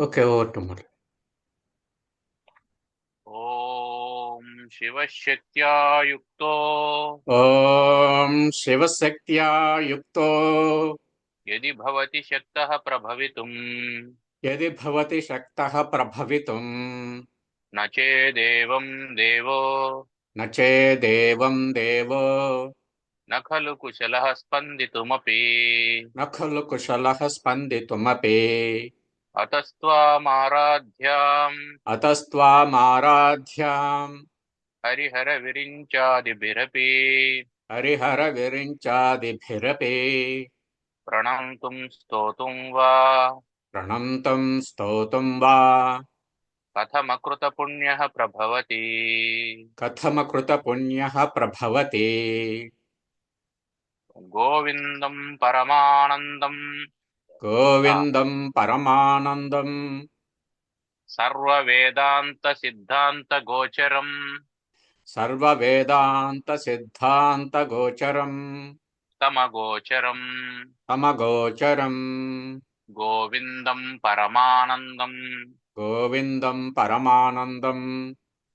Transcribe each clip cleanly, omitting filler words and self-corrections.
Okay. Vote మరి. ఓం శివశక్త్యా యుక్తో ఓం శివశక్త్యా యుక్తో యది భవతి శక్తః ప్రభవితుం యది భవతి శక్తః ప్రభవితుం న చేదేవం దేవో న చేదేవం దేవో న ఖలు కుశలః స్పందితుమపి న ఖలు కుశలః స్పందితుమపి అతస్త్వామారాధ్యాం అతస్త్వామారాధ్యాం హరిహర విరించాదిభిరపి హరిహర విరించాదిభిరపి ప్రణంతుం స్తోతుం వా ప్రణంతం స్తోతుం వా కథమకృత పుణ్యః ప్రభవతి. కథమకృత పుణ్యః ప్రభవతి. గోవిందం పరమానందం గోవిందం పరమానందం సర్వవేదాంత సిద్ధాంత గోచరం సర్వవేదాంత సిద్ధాంత గోచరం తమగోచరం సమగోచరం గోవిందం పరమానందం గోవిందం పరమానందం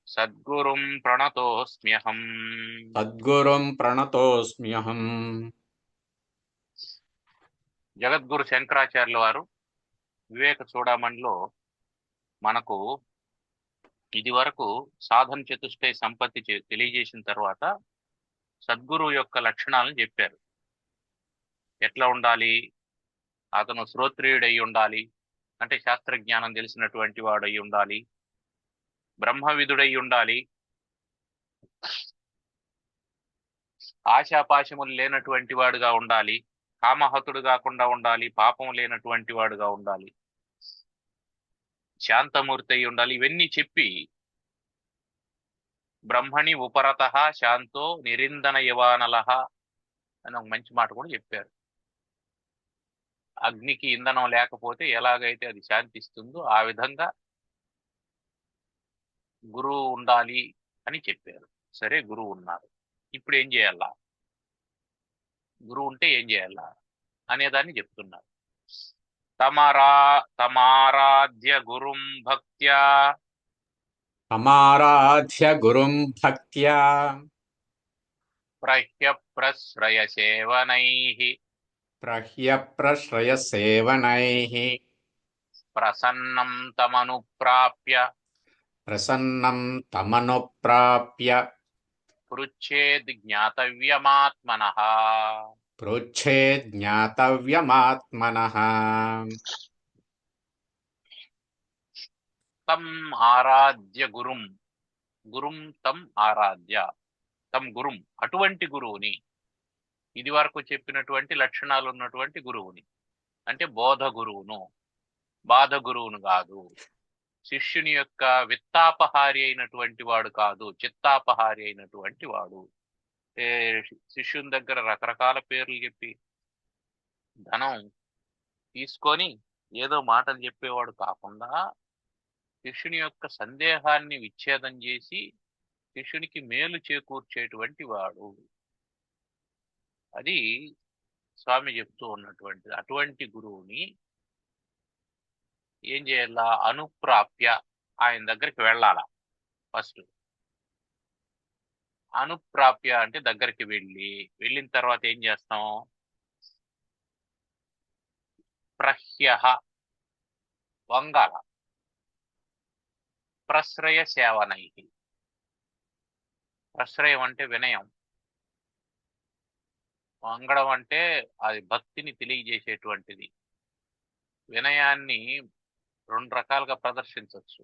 సద్గురుం ప్రణతోస్మ్యహం. సద్గురుం ప్రణతోస్మ్యహం. జగద్గురు శంకరాచార్యుల వారు వివేక చూడామణిలో మనకు ఇది వరకు సాధన చతుష్టయ సంపత్తి తెలియజేసిన తర్వాత సద్గురు యొక్క లక్షణాలను చెప్పారు. ఎట్లా ఉండాలి? అతను శ్రోత్రియుడై ఉండాలి, అంటే శాస్త్రజ్ఞానం తెలిసినటువంటి వాడై ఉండాలి, బ్రహ్మవిధుడై ఉండాలి, ఆశాపాశములు లేనటువంటి వాడుగా ఉండాలి, కామహతుడు కాకుండా ఉండాలి, పాపం లేనటువంటి వాడుగా ఉండాలి, శాంతమూర్తి అయి ఉండాలి. ఇవన్నీ చెప్పి బ్రహ్మణి ఉపరత శాంతో నిరిందన యవానల అని ఒక మంచి మాట కూడా చెప్పారు. అగ్నికి ఇంధనం లేకపోతే ఎలాగైతే అది శాంతిస్తుందో ఆ విధంగా గురువు ఉండాలి అని చెప్పారు. సరే, గురువు ఉన్నారు, ఇప్పుడు ఏం చేయాలా, గురువు ఉంటే ఏం చేయాలా అనేదాన్ని చెప్తున్నారు. తమారాధ్య గురుం భక్త్యా సమారాధ్య గురుం భక్త్యా ప్రహ్య సేవనైః ప్రహ్యప్రశ్రయసేవనైః ప్రసన్నం తమనుప్రాప్య ప్రసన్నం తమనుప్రాప్య పృచ్ఛేద్ జ్ఞాతవ్యమాత్మనః. పృచ్ఛేద్ జ్ఞాతవ్యమాత్మనః. తం ఆరాధ్య గురుం, గురుం తం ఆరాధ్య, తం గురుం అటువంటి గురువుని, ఇది వరకు చెప్పినటువంటి లక్షణాలు ఉన్నటువంటి గురువుని, అంటే బోధ గురువును, బాధ గురువును కాదు. శిష్యుని యొక్క విత్తాపహారి అయినటువంటి వాడు కాదు, చిత్తాపహారి అయినటువంటి వాడు. శిష్యుని దగ్గర రకరకాల పేర్లు చెప్పి ధనం తీసుకొని ఏదో మాటలు చెప్పేవాడు కాకుండా శిష్యుని యొక్క సందేహాన్ని విచ్ఛేదం చేసి శిష్యునికి మేలు చేకూర్చేటువంటి వాడు. అది స్వామి చెప్తూ ఉన్నటువంటిది. అటువంటి గురువుని ఏం చేయాలా? అనుప్రాప్య, ఆయన దగ్గరికి వెళ్ళాలా. ఫస్ట్ అనుప్రాప్య అంటే దగ్గరికి వెళ్ళిన తర్వాత ఏం చేస్తాం? ప్రహ్య వంగాల, ప్రశ్రయ సేవనై, ప్రశ్రయం అంటే వినయం, వంగడం అంటే అది భక్తిని తెలియజేసేటువంటిది. వినయాన్ని రెండు రకాలుగా ప్రదర్శించవచ్చు,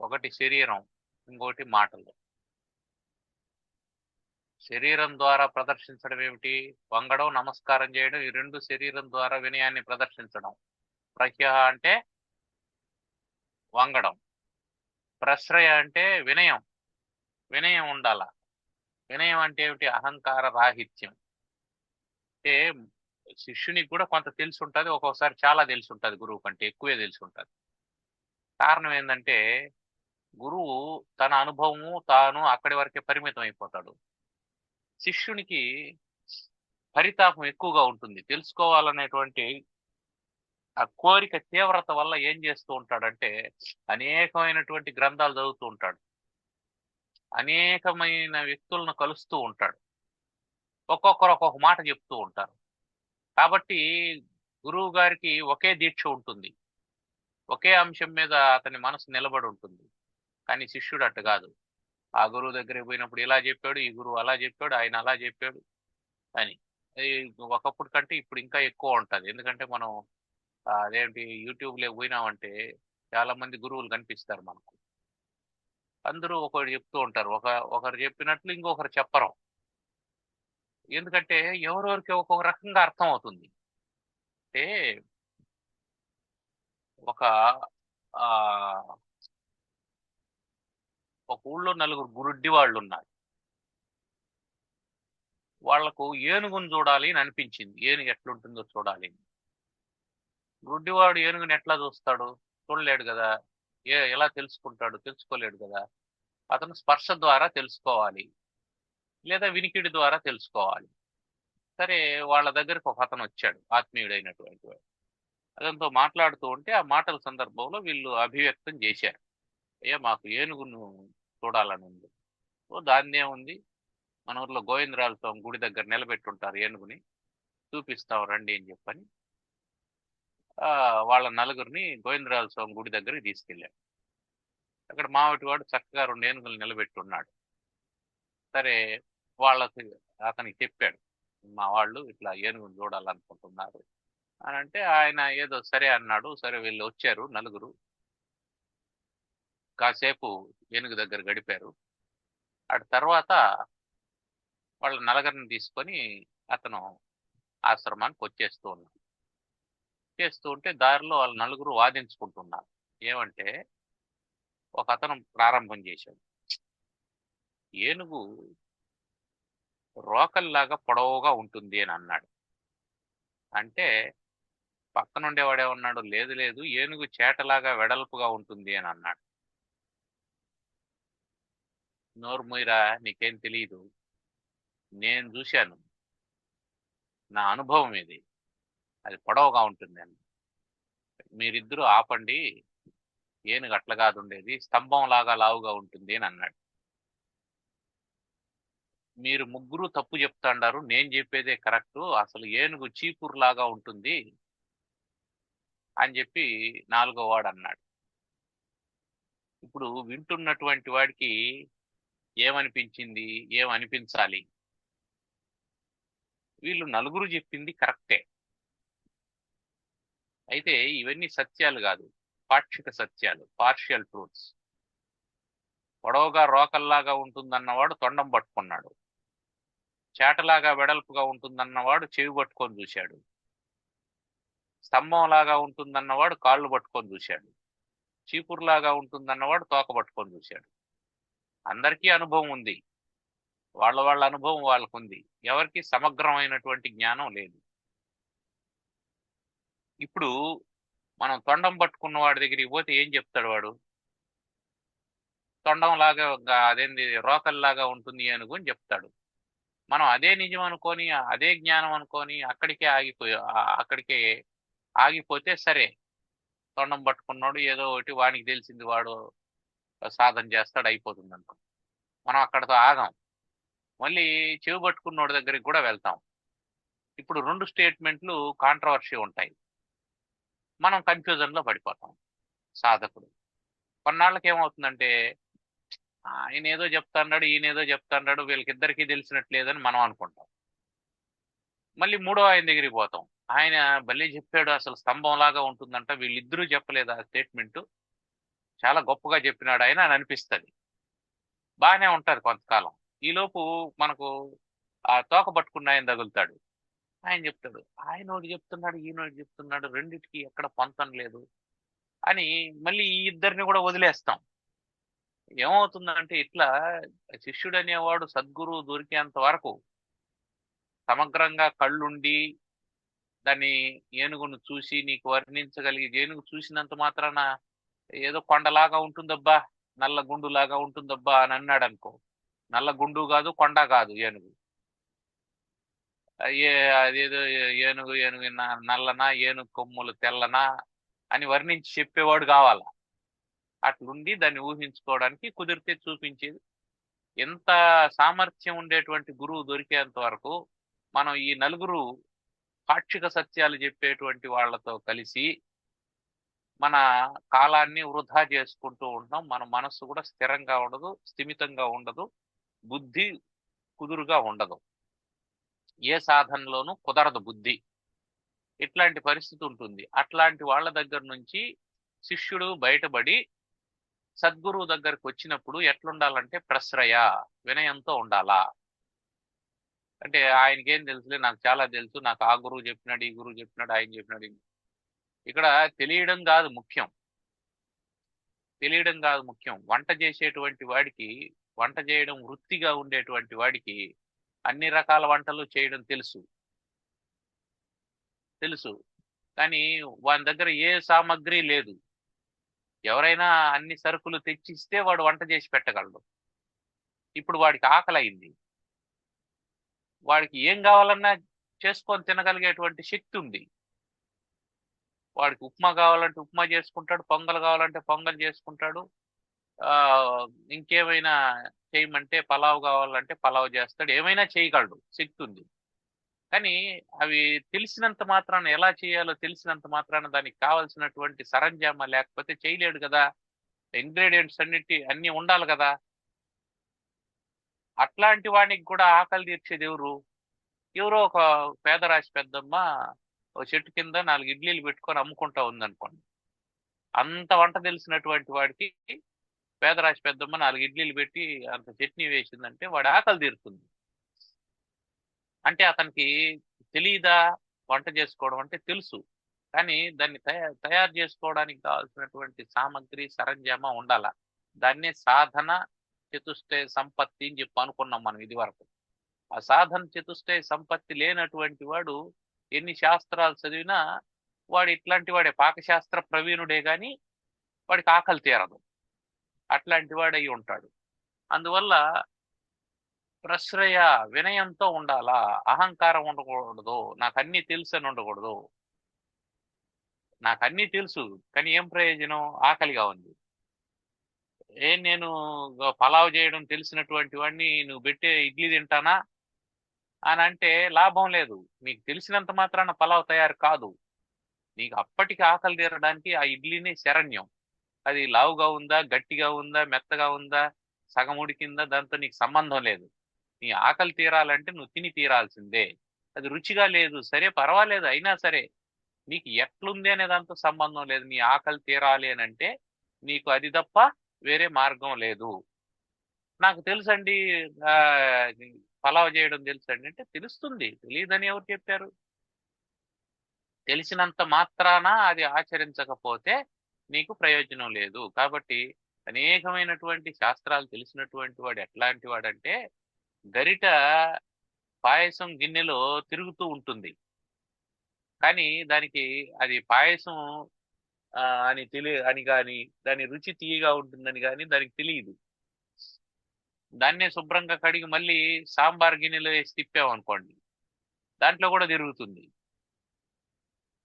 ఒకటి శరీరం, ఇంకోటి మాటలు. శరీరం ద్వారా ప్రదర్శించడం ఏమిటి? వంగడం, నమస్కారం చేయడం, ఈ రెండు శరీరం ద్వారా వినయాన్ని ప్రదర్శించడం. ప్రహ్య అంటే వంగడం, ప్రశ్రయ అంటే వినయం, వినయం ఉండాల. వినయం అంటే ఏమిటి? అహంకార రాహిత్యం. అంటే శిష్యునికి కూడా కొంత తెలిసి ఉంటుంది, ఒక్కొక్కసారి చాలా తెలిసి ఉంటుంది, గురువు కంటే ఎక్కువే తెలిసి ఉంటుంది. కారణం ఏంటంటే గురువు తన అనుభవము తాను అక్కడి వరకే పరిమితం అయిపోతాడు. శిష్యునికి పరితాపం ఎక్కువగా ఉంటుంది, తెలుసుకోవాలనేటువంటి ఆ కోరిక తీవ్రత వల్ల ఏం చేస్తూ ఉంటాడంటే అనేకమైనటువంటి గ్రంథాలు చదువుతూ ఉంటాడు, అనేకమైన వ్యక్తులను కలుస్తూ ఉంటాడు, ఒక్కొక్కరు ఒక్కొక్క మాట చెప్తూ ఉంటారు. కాబట్టి గురువు గారికి ఒకే దీక్ష ఉంటుంది, ఒకే అంశం మీద అతని మనసు నిలబడి ఉంటుంది. కానీ శిష్యుడు అట్టు కాదు. ఆ గురువు దగ్గరికి పోయినప్పుడు ఇలా చెప్పాడు, ఈ గురువు అలా చెప్పాడు, ఆయన అలా చెప్పాడు అని. ఈ ఒకప్పుడు కంటే ఇప్పుడు ఇంకా ఎక్కువ ఉంటది. ఎందుకంటే మనం అదేంటి యూట్యూబ్ లో పోయినామంటే చాలా మంది గురువులు కనిపిస్తారు మనకు. అందరూ ఒకటి చెప్తూ ఉంటారు, ఒకరు చెప్పినట్లు ఇంకొకరు చెప్పరు. ఎందుకంటే ఎవరెవరికి ఒక్కొక్క రకంగా అర్థం అవుతుంది. అంటే ఒక ఆ ఒక ఊళ్ళో నలుగురు గురుడ్డి వాళ్ళు ఉన్నారు. వాళ్లకు ఏనుగును చూడాలి అని అనిపించింది, ఏనుగు ఎట్లుంటుందో చూడాలి. గుడ్డివాడు ఏనుగుని ఎట్లా చూస్తాడు? చూడలేడు కదా. ఎలా తెలుసుకుంటాడు? తెలుసుకోలేడు కదా. అతను స్పర్శ ద్వారా తెలుసుకోవాలి, లేదా వినికిడి ద్వారా తెలుసుకోవాలి. సరే, వాళ్ళ దగ్గరకు ఒక అతను వచ్చాడు, ఆత్మీయుడైనటువంటి వాడు. అతనితో మాట్లాడుతూ ఉంటే ఆ మాటల సందర్భంలో వీళ్ళు అభివ్యక్తం చేశారు, అయ్యా మాకు ఏనుగును చూడాలని ఉంది. ఓ దాన్నే ఉంది, మన ఊర్లో గోవిందరాజు స్వామి గుడి దగ్గర నిలబెట్టుంటారు ఏనుగుని, చూపిస్తాం రండి అని చెప్పని వాళ్ళ నలుగురిని గోవిందరాజు స్వామి గుడి దగ్గరికి తీసుకెళ్ళాడు. అక్కడ మావటి వాడు చక్కగా 2 ఏనుగులు నిలబెట్టున్నాడు. సరే, వాళ్ళకి అతనికి చెప్పాడు, మా వాళ్ళు ఇట్లా ఏనుగును చూడాలనుకుంటున్నారు అని అంటే ఆయన ఏదో సరే అన్నాడు. సరే, వీళ్ళు వచ్చారు నలుగురు, కాసేపు ఏనుగు దగ్గర గడిపారు. అటు తర్వాత వాళ్ళ నలుగురిని తీసుకొని అతను ఆశ్రమానికి వచ్చేస్తూ ఉన్నాడు. చేస్తూ ఉంటే దారిలో వాళ్ళ నలుగురు వాదించుకుంటున్నారు. ఏమంటే ఒక అతను ప్రారంభం చేశాడు, ఏనుగు రోకల్లాగా పొడవుగా ఉంటుంది అని అన్నాడు. అంటే పక్కనుండేవాడే ఉన్నాడు, లేదు లేదు ఏనుగు చేటలాగా వెడల్పుగా ఉంటుంది అని అన్నాడు. నోరు మూయరా, నీకేం తెలియదు, నేను చూశాను, నా అనుభవం ఇది, అది పొడవుగా ఉంటుంది అని. మీరిద్దరూ ఆపండి, ఏనుగు అట్లా కాదు ఉండేది, స్తంభం లాగా లావుగా ఉంటుంది అని అన్నాడు. మీరు ముగ్గురు తప్పు చెప్తాండారు, నేను చెప్పేదే కరెక్ట్, అసలు ఏనుగు చీపురు లాగా ఉంటుంది అని చెప్పి 4వ వాడు అన్నాడు. ఇప్పుడు వింటున్నటువంటి వాడికి ఏమనిపించింది, ఏమనిపించాలి? వీళ్ళు నలుగురు చెప్పింది కరెక్టే, అయితే ఇవన్నీ సత్యాలు కాదు, పాక్షిక సత్యాలు, పార్షియల్ ట్రూత్స్. పొడవుగా రోకల్లాగా ఉంటుందన్నవాడు తొండం పట్టుకున్నాడు, చేటలాగా వెడల్పుగా ఉంటుందన్నవాడు చెవి పట్టుకొని చూశాడు, స్తంభంలాగా ఉంటుందన్నవాడు కాళ్ళు పట్టుకొని చూశాడు, చీపురులాగా ఉంటుందన్నవాడు తోక పట్టుకొని చూశాడు. అందరికీ అనుభవం ఉంది, వాళ్ళ వాళ్ళ అనుభవం వాళ్ళకు ఉంది, ఎవరికి సమగ్రమైనటువంటి జ్ఞానం లేదు. ఇప్పుడు మనం తొండం పట్టుకున్న వాడి దగ్గరికి పోతే ఏం చెప్తాడు వాడు? తొండం లాగా అదేంది రోకల్లాగా ఉంటుంది ఏనుగు అని చెప్తాడు. మనం అదే నిజం అనుకొని, అదే జ్ఞానం అనుకొని అక్కడికే ఆగిపోతే సరే, తొండం పట్టుకున్నాడు ఏదో ఒకటి వానికి తెలిసింది వాడు సాధన చేస్తాడు, అయిపోతుంది అనుకో. మనం అక్కడతో ఆగాం, మళ్ళీ చెవి పట్టుకున్నోడి దగ్గరికి కూడా వెళ్తాం. ఇప్పుడు 2 స్టేట్మెంట్లు కాంట్రవర్సీ ఉంటాయి, మనం కన్ఫ్యూజన్ లో పడిపోతాం. సాధకుడు కొన్నాళ్ళకి ఏమవుతుందంటే ఆయన ఏదో చెప్తాన్నాడు, ఈయన ఏదో చెప్తాన్నాడు, వీళ్ళకిద్దరికీ తెలిసినట్లేదని మనం అనుకుంటాం. మళ్ళీ 3వ ఆయన దగ్గరికి పోతాం, ఆయన భలే చెప్పాడు, అసలు స్తంభం లాగా ఉంటుందంట, వీళ్ళిద్దరూ చెప్పలేదు ఆ స్టేట్మెంట్, చాలా గొప్పగా చెప్పినాడు ఆయన అని అనిపిస్తుంది. బాగానే ఉంటారు కొంతకాలం. ఈలోపు మనకు ఆ తోక పట్టుకున్న ఆయన తగులుతాడు, ఆయన చెప్తాడు, ఆయన ఒకటి చెప్తున్నాడు, ఈయన ఒకటి చెప్తున్నాడు, రెండిటికి ఎక్కడ పొంతం లేదు అని మళ్ళీ ఈ ఇద్దరిని కూడా వదిలేస్తాం. ఏమవుతుందంటే ఇట్లా శిష్యుడు అనేవాడు సద్గురువు దొరికేంత వరకు సమగ్రంగా కళ్ళుండి దాన్ని ఏనుగును చూసి నీకు వర్ణించగలిగి, ఏనుగు చూసినంత మాత్రాన ఏదో కొండలాగా ఉంటుందబ్బా, నల్ల గుండులాగా ఉంటుందబ్బా అని అన్నాడు అనుకో, నల్ల గుండు కాదు, కొండ కాదు ఏనుగు. ఏ అదేదో ఏనుగు ఏనుగు నల్లనా, ఏనుగు కొమ్ములు తెల్లనా అని వర్ణించి చెప్పేవాడు కావాలా. అట్లుండి దాన్ని ఊహించుకోవడానికి కుదిరితే చూపించేది. ఎంత సామర్థ్యం ఉండేటువంటి గురువు దొరికేంత వరకు మనం ఈ నలుగురు పాక్షిక సత్యాలు చెప్పేటువంటి వాళ్ళతో కలిసి మన కాలాన్ని వృధా చేసుకుంటూ ఉంటాం. మన మనస్సు కూడా స్థిరంగా ఉండదు, స్థిమితంగా ఉండదు, బుద్ధి కుదురుగా ఉండదు. ఏ సాధనలోనూ కుదరదు బుద్ధి. ఇట్లాంటి పరిస్థితి ఉంటుంది. అట్లాంటి వాళ్ళ దగ్గర నుంచి శిష్యుడు బయటపడి సద్గురువు దగ్గరకు వచ్చినప్పుడు ఎట్లుండాలంటే ప్రశ్రయ, వినయంతో ఉండాలా. అంటే ఆయనకేం తెలుసులే, నాకు చాలా తెలుసు, నాకు ఆ గురువు చెప్పినాడు, ఈ గురువు చెప్పినాడు, ఆయన చెప్పినాడు. ఇక్కడ తెలియడం కాదు ముఖ్యం. తెలియడం కాదు ముఖ్యం. వంట చేసేటువంటి వాడికి, వంట చేయడం వృత్తిగా ఉండేటువంటి వాడికి అన్ని రకాల వంటలు చేయడం తెలుసు. కానీ వాని దగ్గర ఏ సామగ్రి లేదు. ఎవరైనా అన్ని సరుకులు తెచ్చిస్తే వాడు వంట చేసి పెట్టగలడు. ఇప్పుడు వాడికి ఆకలి అయింది, వాడికి ఏం కావాలన్నా చేసుకొని తినగలిగేటువంటి శక్తి ఉంది. వాడికి ఉప్మా కావాలంటే ఉప్మా చేసుకుంటాడు, పొంగల్ కావాలంటే పొంగల్ చేసుకుంటాడు, ఆ ఇంకేమైనా చేయమంటే పలావ్ కావాలంటే పలావ్ చేస్తాడు, ఏమైనా చేయగలడు, శక్తి ఉంది. కానీ అవి తెలిసినంత మాత్రాన, ఎలా చేయాలో తెలిసినంత మాత్రాన దానికి కావలసినటువంటి సరంజామా లేకపోతే చేయలేడు కదా. ఇంగ్రీడియంట్స్ అన్ని ఉండాలి కదా. అట్లాంటి వానికి కూడా ఆకలి తీర్చేది ఎవరు? ఎవరో ఒక పేదరాశి పెద్దమ్మ ఒక చెట్టు కింద 4 ఇడ్లీలు పెట్టుకొని అమ్ముకుంటా ఉందనుకోండి. అంత వంట తెలిసినటువంటి వాడికి పేదరాశి పెద్దమ్మ 4 ఇడ్లీలు పెట్టి అంత చట్నీ వేసిందంటే వాడి ఆకలి తీరుతుంది. అంటే అతనికి తెలియదా వంట చేసుకోవడం అంటే? తెలుసు. కానీ దాన్ని తయారు చేసుకోవడానికి కావాల్సినటువంటి సామగ్రి సరంజామా ఉండాల. దాన్నే సాధన చతుష్టయ సంపత్తి అని చెప్పి అనుకున్నాం మనం ఇది వరకు. ఆ సాధన చతుష్టయ సంపత్తి లేనటువంటి వాడు ఎన్ని శాస్త్రాలు చదివినా వాడు ఇట్లాంటి వాడే, పాకశాస్త్ర ప్రవీణుడే గాని వాడికి ఆకలి తీరదు. అట్లాంటి వాడై ఉంటాడు. అందువల్ల ప్రశ్రయ, వినయంతో ఉండాలా. అహంకారం ఉండకూడదు. నాకు అన్ని తెలుసు అని ఉండకూడదు. నాకు అన్ని తెలుసు కానీ ఏం ప్రయోజనం? ఆకలిగా ఉంది. నేను పలావ్ చేయడం తెలిసినటువంటి వాడిని నువ్వు పెట్టే ఇడ్లీ తింటానా అని అంటే లాభం లేదు. నీకు తెలిసినంత మాత్రాన పలావ్ తయారు కాదు. నీకు అప్పటికి ఆకలి తీరడానికి ఆ ఇడ్లీనే శరణ్యం. అది లావుగా ఉందా, గట్టిగా ఉందా, మెత్తగా ఉందా, సగం ఉడికిందా, దాంతో నీకు సంబంధం లేదు. నీ ఆకలి తీరాలంటే నువ్వు తిని తీరాల్సిందే. అది రుచిగా లేదు సరే పర్వాలేదు, అయినా సరే నీకు ఎట్లుంది అనే దాంతో సంబంధం లేదు. నీ ఆకలి తీరాలి అని అంటే నీకు అది తప్ప వేరే మార్గం లేదు. నాకు తెలుసండి, ఆ, పలావ్ చేయడం తెలుసండి అంటే తెలుస్తుంది. తెలియదని ఎవరు చెప్పారు? తెలిసినంత మాత్రాన అది ఆచరించకపోతే నీకు ప్రయోజనం లేదు. కాబట్టి అనేకమైనటువంటి శాస్త్రాలు తెలిసినటువంటి వాడు ఎట్లాంటి వాడంటే, గరిట పాయసం గిన్నెలో తిరుగుతూ ఉంటుంది కానీ దానికి అది పాయసం అని కానీ దాని రుచి తీయగా ఉంటుందని కానీ దానికి తెలియదు. దాన్నే శుభ్రంగా కడిగి మళ్ళీ సాంబార్ గిన్నెలో వేసి తిప్పామనుకోండి, దాంట్లో కూడా తిరుగుతుంది.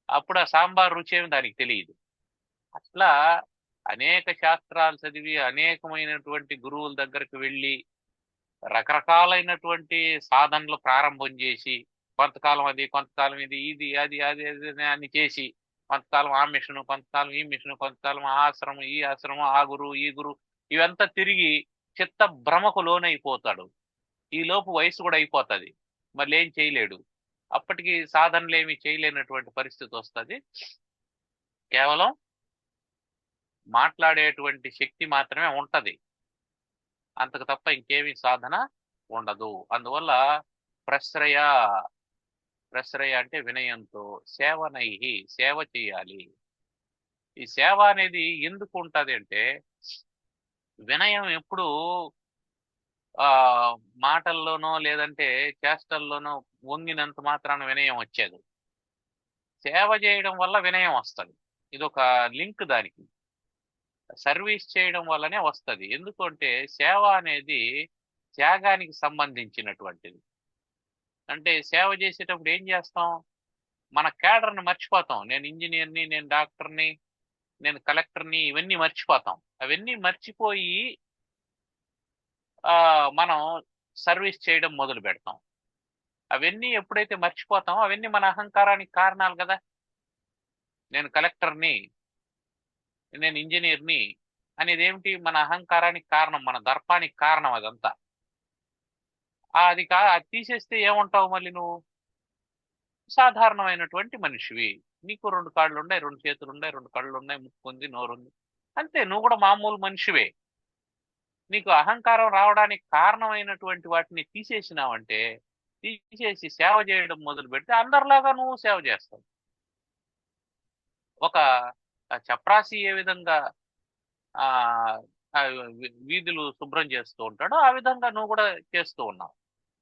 అప్పుడు ఆ సాంబార్ రుచి ఏమి దానికి తెలియదు. అట్లా అనేక శాస్త్రాలు చదివి అనేకమైనటువంటి గురువుల దగ్గరకు వెళ్ళి రకరకాలైనటువంటి సాధనలు ప్రారంభం చేసి కొంతకాలం అది, కొంతకాలం ఇది అది అది అది అని చేసి, కొంతకాలం ఆ మిషను, కొంతకాలం ఈ మిషను, కొంతకాలం ఆ ఆశ్రమం ఈ ఆశ్రమం, ఆ గురువు ఈ గురువు, ఇవంతా తిరిగి చిత్త భ్రమకు లోనైపోతాడు. ఈ లోపు వయసు కూడా అయిపోతుంది, మళ్ళీ ఏం చేయలేడు. అప్పటికి సాధనలు ఏమి చేయలేనటువంటి పరిస్థితి వస్తుంది. కేవలం మాట్లాడేటువంటి శక్తి మాత్రమే ఉంటది, అంతకు తప్ప ఇంకేమీ సాధన ఉండదు. అందువల్ల ప్రశ్రయ, ప్రశ్రయ అంటే వినయంతో, సేవనైహి సేవ చేయాలి. ఈ సేవ అనేది ఎందుకు ఉంటది అంటే, వినయం ఎప్పుడు ఆ మాటల్లోనో లేదంటే చేష్టల్లోనో వంగినంత మాత్రాన వినయం వచ్చేది. సేవ చేయడం వల్ల వినయం వస్తుంది. ఇది ఒక లింక్ దానికి. సర్వీస్ చేయడం వల్లనే వస్తుంది. ఎందుకంటే సేవ అనేది త్యాగానికి సంబంధించినటువంటిది. అంటే సేవ చేసేటప్పుడు ఏం చేస్తాం? మన క్యాడర్ని మర్చిపోతాం. నేను ఇంజనీర్ని, నేను డాక్టర్ని, నేను కలెక్టర్ని, ఇవన్నీ మర్చిపోతాం. అవన్నీ మర్చిపోయి మనం సర్వీస్ చేయడం మొదలు పెడతాం. అవన్నీ ఎప్పుడైతే మర్చిపోతామో అవన్నీ మన అహంకారానికి కారణాలు కదా. నేను కలెక్టర్ని, నేను ఇంజనీర్ని అనేది ఏమిటి? మన అహంకారానికి కారణం, మన దర్పానికి కారణం అదంతా. అది తీసేస్తే ఏముంటావు మళ్ళీ నువ్వు? సాధారణమైనటువంటి మనిషివి. నీకు 2 కాళ్ళు ఉన్నాయి, 2 చేతులు ఉన్నాయి, 2 కళ్ళు ఉన్నాయి, ముక్కు ఉంది, నోరుంది. అంతే, నువ్వు కూడా మామూలు మనిషివే. నీకు అహంకారం రావడానికి కారణమైనటువంటి వాటిని తీసేసినావంటే, తీసేసి సేవ చేయడం మొదలు పెడితే అందరిలాగా నువ్వు సేవ చేస్తావు. ఒక చప్రాసి ఏ విధంగా ఆ ఆ వీధులు శుభ్రం చేస్తూ ఉంటాడో ఆ విధంగా నువ్వు కూడా చేస్తూ ఉన్నావు.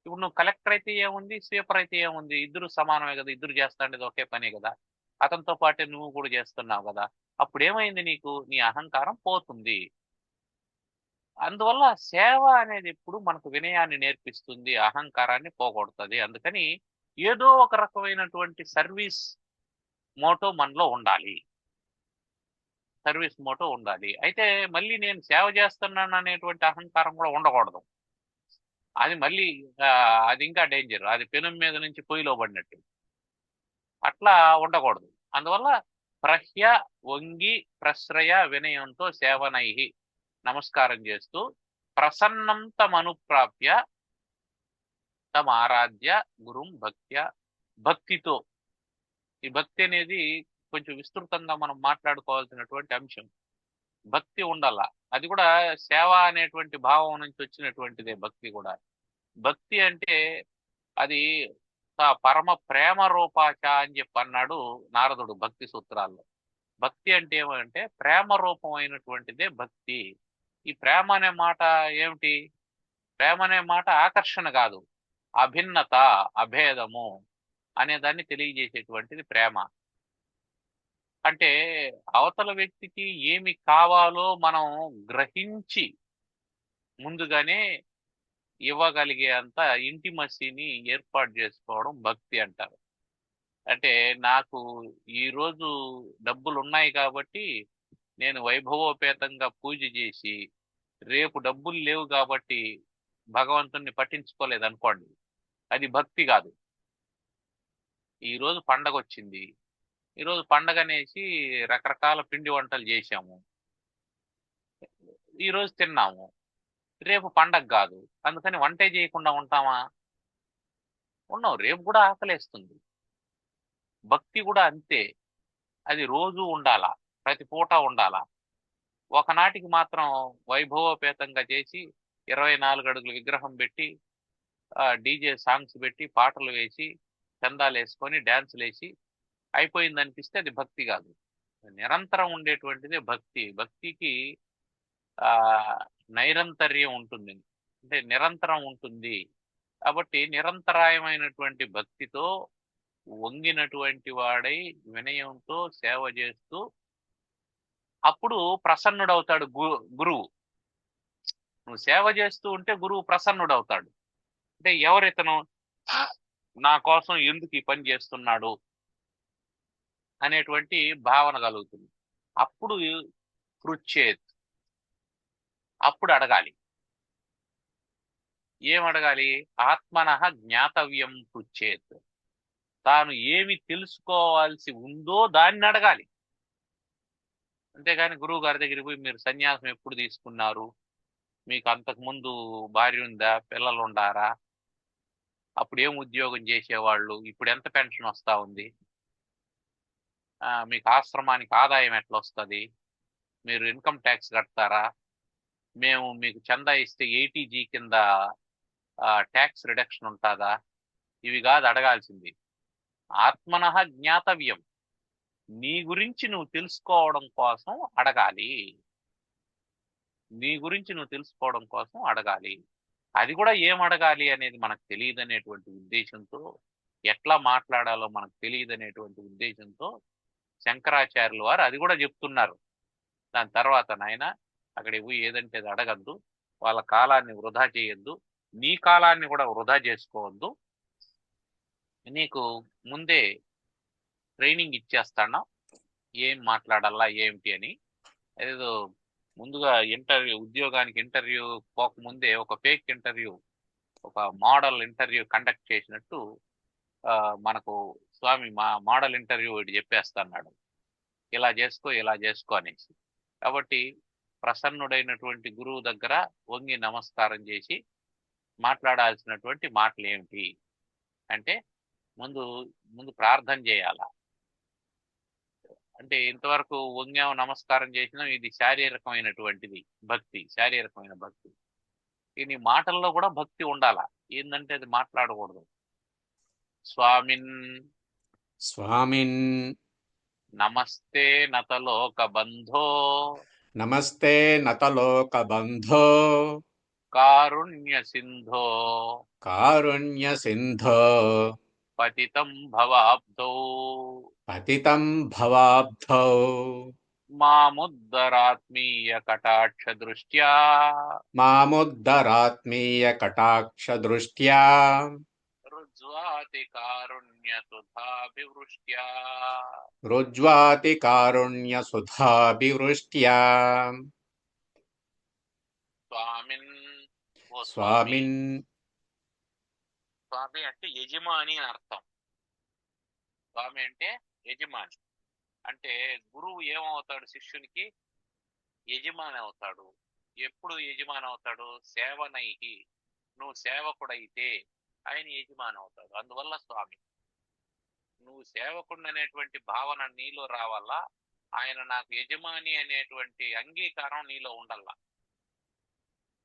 ఇప్పుడు నువ్వు కలెక్టర్ అయితే ఏముంది, స్వీపర్ అయితే ఏముంది, ఇద్దరు సమానమే కదా, ఇద్దరు చేస్తాండేది ఒకే పనే కదా. అతనితో పాటే నువ్వు కూడా చేస్తున్నావు కదా. అప్పుడు ఏమైంది? నీకు నీ అహంకారం పోతుంది. అందువల్ల సేవ అనేది ఎప్పుడు మనకు వినయాన్ని నేర్పిస్తుంది, అహంకారాన్ని పోగొడుతుంది. అందుకని ఏదో ఒక రకమైనటువంటి సర్వీస్ మోటో మనలో ఉండాలి. సర్వీస్ మోటో ఉండాలి. అయితే మళ్ళీ నేను సేవ చేస్తున్నాను అనేటువంటి అహంకారం కూడా ఉండకూడదు. అది మళ్ళీ అది ఇంకా డేంజర్. అది పెనం మీద నుంచి పొయ్యిలో పడినట్టు. అట్లా ఉండకూడదు. అందువల్ల ప్రహ్య వంగి ప్రశ్రయ వినయంతో సేవనై నమస్కారం చేస్తూ ప్రసన్నం తమనుప్రాప్య తమ ఆరాధ్య గురుం భక్త్య, భక్తితో. ఈ భక్తి అనేది కొంచెం విస్తృతంగా మనం మాట్లాడుకోవాల్సినటువంటి అంశం. భక్తి ఉండాల. అది కూడా సేవ అనేటువంటి భావం నుంచి వచ్చినటువంటిదే భక్తి కూడా. భక్తి అంటే అది పరమ ప్రేమ రూపాచ అని చెప్పి అన్నాడు నారదుడు భక్తి సూత్రాల్లో. భక్తి అంటే ఏమంటే ప్రేమ రూపమైనటువంటిదే భక్తి. ఈ ప్రేమ అనే మాట ఏమిటి? ప్రేమ అనే మాట ఆకర్షణ కాదు, అభిన్నత, అభేదము అనే దాన్ని తెలియజేసేటువంటిది ప్రేమ. అంటే అవతల వ్యక్తికి ఏమి కావాలో మనం గ్రహించి ముందుగానే ఇవ్వగలిగే అంత ఇంటిమసీని ఏర్పాటు చేసుకోవడం భక్తి అంటారు. అంటే నాకు ఈరోజు డబ్బులు ఉన్నాయి కాబట్టి నేను వైభవోపేతంగా పూజ చేసి, రేపు డబ్బులు లేవు కాబట్టి భగవంతుణ్ణి పట్టించుకోలేదు అనుకోండి, అది భక్తి కాదు. ఈరోజు పండగ వచ్చింది, ఈరోజు పండగ అనేసి రకరకాల పిండి వంటలు చేశాము, ఈరోజు తిన్నాము, రేపు పండగ కాదు అందుకని వంటే చేయకుండా ఉంటామా? ఉన్నాం, రేపు కూడా ఆకలేస్తుంది. భక్తి కూడా అంతే. అది రోజు ఉండాలా, ప్రతి పూట ఉండాలా. ఒకనాటికి మాత్రం వైభవోపేతంగా చేసి 24 అడుగుల విగ్రహం పెట్టి డీజే సాంగ్స్ పెట్టి పాటలు వేసి చందాలు వేసుకొని డ్యాన్సులు వేసి అయిపోయింది అనిపిస్తే అది భక్తి కాదు. నిరంతరం ఉండేటువంటిదే భక్తి. భక్తికి ఆ నైరంతర్యం ఉంటుంది, అంటే నిరంతరం ఉంటుంది. కాబట్టి నిరంతరాయమైనటువంటి భక్తితో వంగినటువంటి వాడై వినయంతో సేవ చేస్తూ అప్పుడు ప్రసన్నుడవుతాడు గురువు. నువ్వు సేవ చేస్తూ ఉంటే గురువు ప్రసన్నుడవుతాడు. అంటే ఎవరితను నా కోసం ఎందుకు ఈ పని చేస్తున్నాడు అనేటువంటి భావన కలుగుతుంది. అప్పుడు పృచ్ఛేత్, అప్పుడు అడగాలి. ఏం అడగాలి? ఆత్మనః జ్ఞాతవ్యం పృచ్ఛేత్. తాను ఏమి తెలుసుకోవాల్సి ఉందో దాన్ని అడగాలి. అంతేగాని గురువు గారి దగ్గరికి పోయి మీరు సన్యాసం ఎప్పుడు తీసుకున్నారు, మీకు అంతకుముందు భార్య ఉందా, పిల్లలు ఉండారా, అప్పుడు ఏం ఉద్యోగం చేసేవాళ్ళు, ఇప్పుడు ఎంత పెన్షన్ వస్తా ఉంది, మీకు ఆశ్రమానికి ఆదాయం ఎట్లా వస్తుంది, మీరు ఇన్కమ్ ట్యాక్స్ కడతారా, మేము మీకు చందా ఇస్తే 80G కింద ట్యాక్స్ రిడక్షన్ ఉంటుందా, ఇవి కాదు అడగాల్సింది. ఆత్మనః జ్ఞాతవ్యం, నీ గురించి నువ్వు తెలుసుకోవడం కోసం అడగాలి. నీ గురించి నువ్వు తెలుసుకోవడం కోసం అడగాలి. అది కూడా ఏం అడగాలి అనేది మనకు తెలియదు అనేటువంటి ఉద్దేశంతో, ఎట్లా మాట్లాడాలో మనకు తెలియదు అనేటువంటి ఉద్దేశంతో శంకరాచార్యుల వారు అది కూడా చెప్తున్నారు. దాని తర్వాత నాయన అక్కడికి పోయి ఏదంటే అది అడగద్దు, వాళ్ళ కాలాన్ని వృధా చేయొద్దు, నీ కాలాన్ని కూడా వృధా చేసుకోవద్దు, నీకు ముందే ట్రైనింగ్ ఇచ్చేస్తాను ఏం మాట్లాడాలా ఏమిటి అని. ఏదో ముందుగా ఉద్యోగానికి ఇంటర్వ్యూ పోకముందే ఒక ఫేక్ ఇంటర్వ్యూ, ఒక మోడల్ ఇంటర్వ్యూ కండక్ట్ చేసినట్టు మనకు స్వామి మా మోడల్ ఇంటర్వ్యూ ఒకటి చెప్పేస్తున్నాడు, ఇలా చేసుకో ఇలా చేసుకో అనేసి. కాబట్టి ప్రసన్నుడైనటువంటి గురువు దగ్గర వంగి నమస్కారం చేసి మాట్లాడాల్సినటువంటి మాటలు ఏమిటి అంటే, ముందు ముందు ప్రార్థన చేయాల. అంటే ఇంతవరకు వంగాం నమస్కారం చేసినాం, ఇది శారీరకమైనటువంటిది భక్తి, శారీరకమైన భక్తి. ఇది మాటల్లో కూడా భక్తి ఉండాల. ఏంటంటే అది మాట్లాడకూడదు. స్వామిన్ స్వామిన్ నమస్తే నతలోక బంధో నమస్తే నతలోకబంధో కారుణ్య సింధో కారుణ్య సింధో పతితం భవాబ్ధౌ పతితం భవాబ్ధౌ మాముద్దరాత్మీయ కటాక్ష దృష్ట్యా మాముద్ధరాత్మీయ కటాక్ష దృష్ట్యా రుజ్వాతి కారుణ్య సుధాభివృష్ట్యా. రుజ్వాతి కారుణ్య సుధాభివృష్ట్యా. స్వామిన్ ఓ స్వామి. స్వామిన్ స్వామి అంటే యజమాని అని అర్థం. స్వామి అంటే యజమాని. అంటే గురువు ఏమవుతాడు శిష్యునికి? యజమాని అవుతాడు. ఎప్పుడు యజమాని అవుతాడు? సేవనైహి, నువ్వు సేవకుడైతే ఆయన యజమాని అవుతాడు. అందువల్ల స్వామి, నువ్వు సేవకుడు అనేటువంటి భావన నీలో రావాలా, ఆయన నాకు యజమాని అనేటువంటి అంగీకారం నీలో ఉండాలా.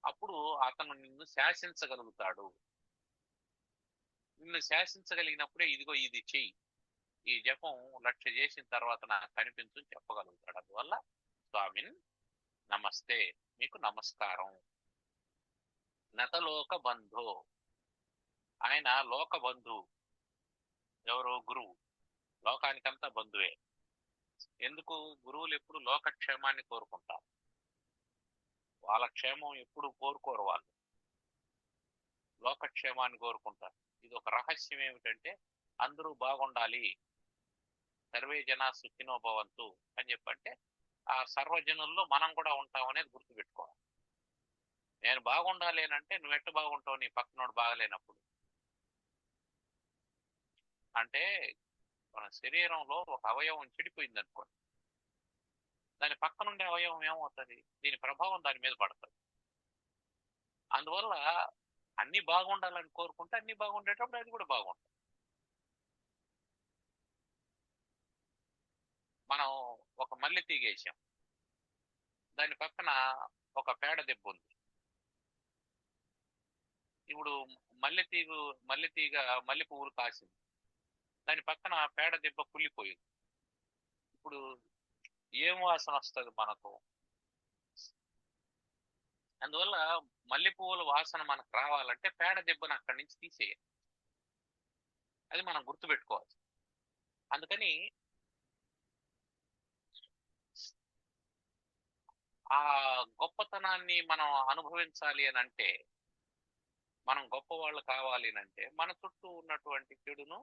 అప్పుడు అతను నిన్ను శాసించగలుగుతాడు. నిన్ను శాసించగలిగినప్పుడే ఇదిగో ఇది చెయ్యి, ఈ జపం 1,00,000 చేసిన తర్వాత నాకు కనిపించు చెప్పగలుగుతాడు. అందువల్ల స్వామిన్ నమస్తే, మీకు నమస్కారం. నతలోక బంధు, ఆయన లోక బంధు. ఎవరు? గురువు. లోకానికంతా బంధువే. ఎందుకు? గురువులు ఎప్పుడు లోకక్షేమాన్ని కోరుకుంటారు, వాళ్ళ క్షేమం ఎప్పుడు కోరుకోరు. వాళ్ళు లోకక్షేమాన్ని కోరుకుంటారు. ఇది ఒక రహస్యం ఏమిటంటే, అందరూ బాగుండాలి, సర్వే జనా సుఖినో భవంతు అని చెప్పంటే ఆ సర్వజనుల్లో మనం కూడా ఉంటాం అనేది గుర్తుపెట్టుకోవాలి. నేను బాగుండాలి అంటే నువ్వు ఎట్టు బాగుంటావు నీ పక్కనోడు బాగలేనప్పుడు? అంటే మన శరీరంలో ఒక అవయవం చెడిపోయింది అనుకోండి, దాని పక్కనుండే అవయవం ఏమవుతుంది? దీని ప్రభావం దాని మీద పడుతుంది. అందువల్ల అన్ని బాగుండాలని కోరుకుంటే అన్ని బాగుండేటప్పుడు అది కూడా బాగుంటుంది. మనం ఒక మల్లె తీగేసాం, దాని పక్కన ఒక పేడ దెబ్బ ఉంది. ఇప్పుడు మల్లె పువ్వులు కాసింది, దాని పక్కన పేడ దెబ్బ కుళ్ళిపోయింది. ఇప్పుడు ఏం వాసన వస్తుంది మనకు? అందువల్ల మల్లె పువ్వుల వాసన మనకు రావాలంటే పేడ దెబ్బను అక్కడి నుంచి తీసేయాలి. అది మనం గుర్తుపెట్టుకోవాలి. అందుకని ఆ గొప్పతనాన్ని మనం అనుభవించాలి అని అంటే, మనం గొప్పవాళ్ళు కావాలి అంటే మన చుట్టూ ఉన్నటువంటి చెడును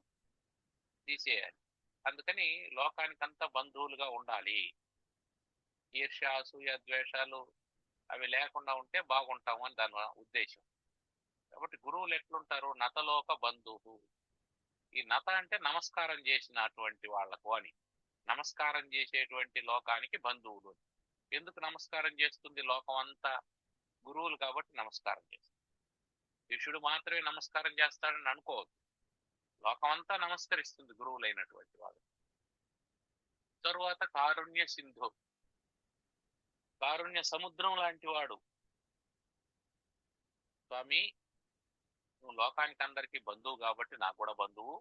తీసేయాలి. అందుకని లోకానికంతా బంధువులుగా ఉండాలి. ఈర్ష్య, అసూయ, ద్వేషాలు అవి లేకుండా ఉంటే బాగుంటాము అని దాని ఉద్దేశం. కాబట్టి గురువులు ఎట్లుంటారు? నతలోక బంధువు. ఈ నత అంటే నమస్కారం చేసినటువంటి వాళ్లకు అని. నమస్కారం చేసేటువంటి లోకానికి బంధువులు. ఎందుకు నమస్కారం చేస్తుంది లోకం అంతా? గురువులు కాబట్టి నమస్కారం చేస్తుంది. శిష్యుడు మాత్రమే నమస్కారం చేస్తాడని అనుకోవద్దు, లోకం అంతా నమస్కరిస్తుంది గురువులైనటువంటి వాడు. తరువాత కారుణ్య సింధు, కారుణ్య సముద్రం లాంటి వాడు. స్వామి, నువ్వు లోకానికి అందరికీ బంధువు కాబట్టి నాకు కూడా బంధువు.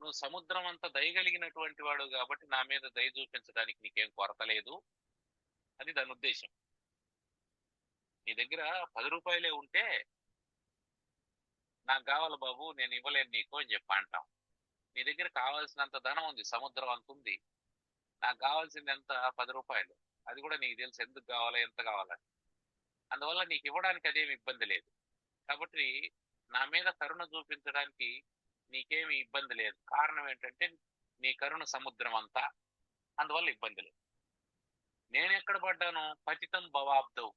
నువ్వు సముద్రం అంతా దయగలిగినటువంటి వాడు కాబట్టి నా మీద దయ చూపించడానికి నీకేం కొరత లేదు. అది దాని ఉద్దేశం. నీ దగ్గర 10 రూపాయలే ఉంటే నాకు కావాలి బాబు, నేను ఇవ్వలేను నీకు అని చెప్పి అంటాం. నీ దగ్గర కావాల్సినంత ధనం ఉంది, సముద్రం అంత ఉంది, నాకు కావాల్సింది ఎంత? 10 రూపాయలు. అది కూడా నీకు తెలుసు ఎందుకు కావాలా, ఎంత కావాలని. అందువల్ల నీకు ఇవ్వడానికి అదేమి ఇబ్బంది లేదు. కాబట్టి నా మీద కరుణ చూపించడానికి నీకేమి ఇబ్బంది లేదు. కారణం ఏంటంటే నీ కరుణ సముద్రం అంతా, అందువల్ల ఇబ్బంది లేదు. నేనెక్కడ పడ్డాను? పతితం భవాబ్దవు,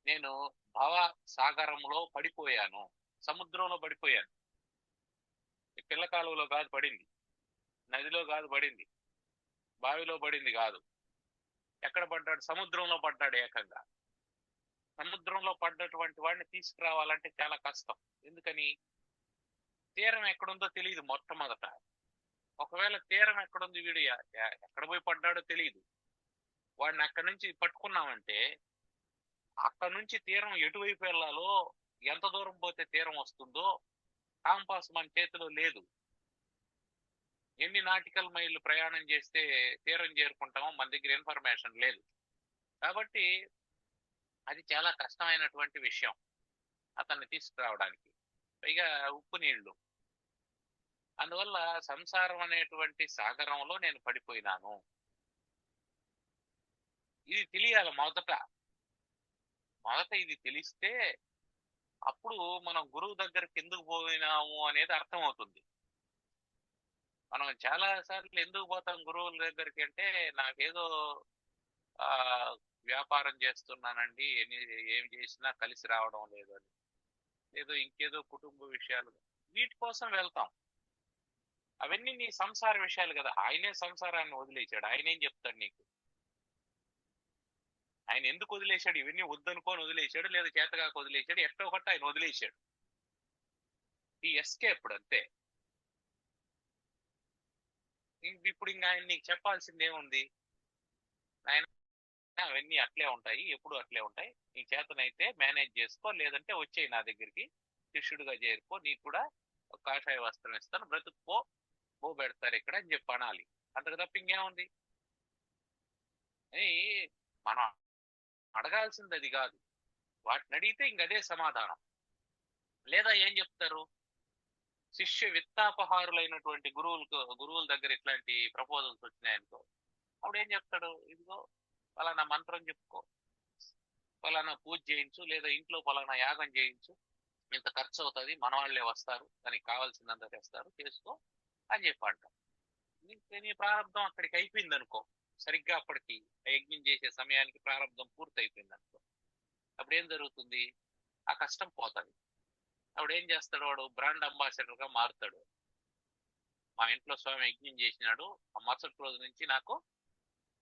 నేను భవ సాగరంలో పడిపోయాను, సముద్రంలో పడిపోయాను. ఈ పిల్ల కాలువలో కాదు పడింది, నదిలో కాదు పడింది, బావిలో పడింది కాదు. ఎక్కడ పడ్డాడు? సముద్రంలో పడ్డాడు ఏకంగా. సముద్రంలో పడ్డటువంటి వాడిని తీసుకురావాలంటే చాలా కష్టం. ఎందుకని? తీరం ఎక్కడుందో తెలియదు మొట్టమొదట. ఒకవేళ తీరం ఎక్కడుంది, వీడు ఎక్కడ పోయి పడ్డాడో తెలియదు, వాడిని అక్కడి నుంచి పట్టుకున్నామంటే అక్కడి నుంచి తీరం ఎటువైపు వెళ్ళాలో, ఎంత దూరం పోతే తీరం వస్తుందో కాంపాస్ మన చేతిలో లేదు. ఎన్ని నాటికల్ మైళ్ళు ప్రయాణం చేస్తే తీరం చేరుకుంటామో మన దగ్గర ఇన్ఫర్మేషన్ లేదు. కాబట్టి అది చాలా కష్టమైనటువంటి విషయం అతన్ని తీసుకురావడానికి, పైగా ఉప్పు నీళ్లు. అందువల్ల సంసారం అనేటువంటి సాగరంలో నేను పడిపోయినాను. ఇది తెలియాలి మొదట ఇది తెలిస్తే అప్పుడు మనం గురువు దగ్గరికి ఎందుకు పోయినాము అనేది అర్థమవుతుంది. మనం చాలా సార్లు ఎందుకు పోతాం గురువుల దగ్గరికి అంటే, నాకేదో ఆ వ్యాపారం చేస్తున్నానండి, ఏం చేసినా కలిసి రావడం లేదు అని, ఏదో ఇంకేదో కుటుంబ విషయాలు, వీటి కోసం వెళ్తాం. అవన్నీ నీ సంసార విషయాలు కదా. ఆయనే సంసారాన్ని వదిలేశాడు, ఆయన ఏం చెప్తాడు నీకు? ఆయన ఎందుకు వదిలేశాడు? ఇవన్నీ వద్దనుకొని వదిలేశాడు, లేదా చేతగాక వదిలేశాడు, ఎట్టో ఒకటి ఆయన వదిలేశాడు. ఈ ఎస్కేప్డ్ అంతే. ఇప్పుడు ఇంకా ఆయన నీకు చెప్పాల్సింది ఏముంది? ఆయన అవన్నీ అట్లే ఉంటాయి, ఎప్పుడు అట్లే ఉంటాయి, నీ చేతనైతే మేనేజ్ చేసుకో, లేదంటే వచ్చేయి నా దగ్గరికి, శిష్యుడిగా చేరుకో, నీకు కూడా ఒక కాషాయ వస్త్రం ఇస్తాను, బ్రతుకుపో, బో పెడతారు ఇక్కడ అని చెప్పి అనాలి. అంతకు తప్ప ఇంకేముంది? అని మనం అడగాల్సింది అది కాదు. వాటిని అడిగితే ఇంక అదే సమాధానం. లేదా ఏం చెప్తారు? శిష్య విత్తాపహారులైనటువంటి గురువుల దగ్గర ఇట్లాంటి ప్రపోజల్స్ వచ్చినాయనుకో, అప్పుడు ఏం చెప్తాడు? ఇదిగో పలానా మంత్రం చెప్పుకో, పలానా పూజ చేయించు, లేదా ఇంట్లో పలానా యాగం చేయించు, ఇంత ఖర్చు అవుతుంది, మన వాళ్ళే వస్తారు, దానికి కావాల్సిందంతా తెస్తారు, చేసుకో అని చెప్పి అంటాం. నీ ప్రారంభం అక్కడికి అయిపోయింది అనుకో, సరిగ్గా అప్పటికి యజ్ఞం చేసే సమయానికి ప్రారంభం పూర్తి అయిపోయింది అనుకో, అప్పుడు ఏం జరుగుతుంది? ఆ కష్టం పోతుంది. అప్పుడు ఏం చేస్తాడు? వాడు బ్రాండ్ అంబాసిడర్ గా మారుతాడు. మా ఇంట్లో స్వామి యజ్ఞం చేసినాడు, ఆ మరుసటి రోజు నుంచి నాకు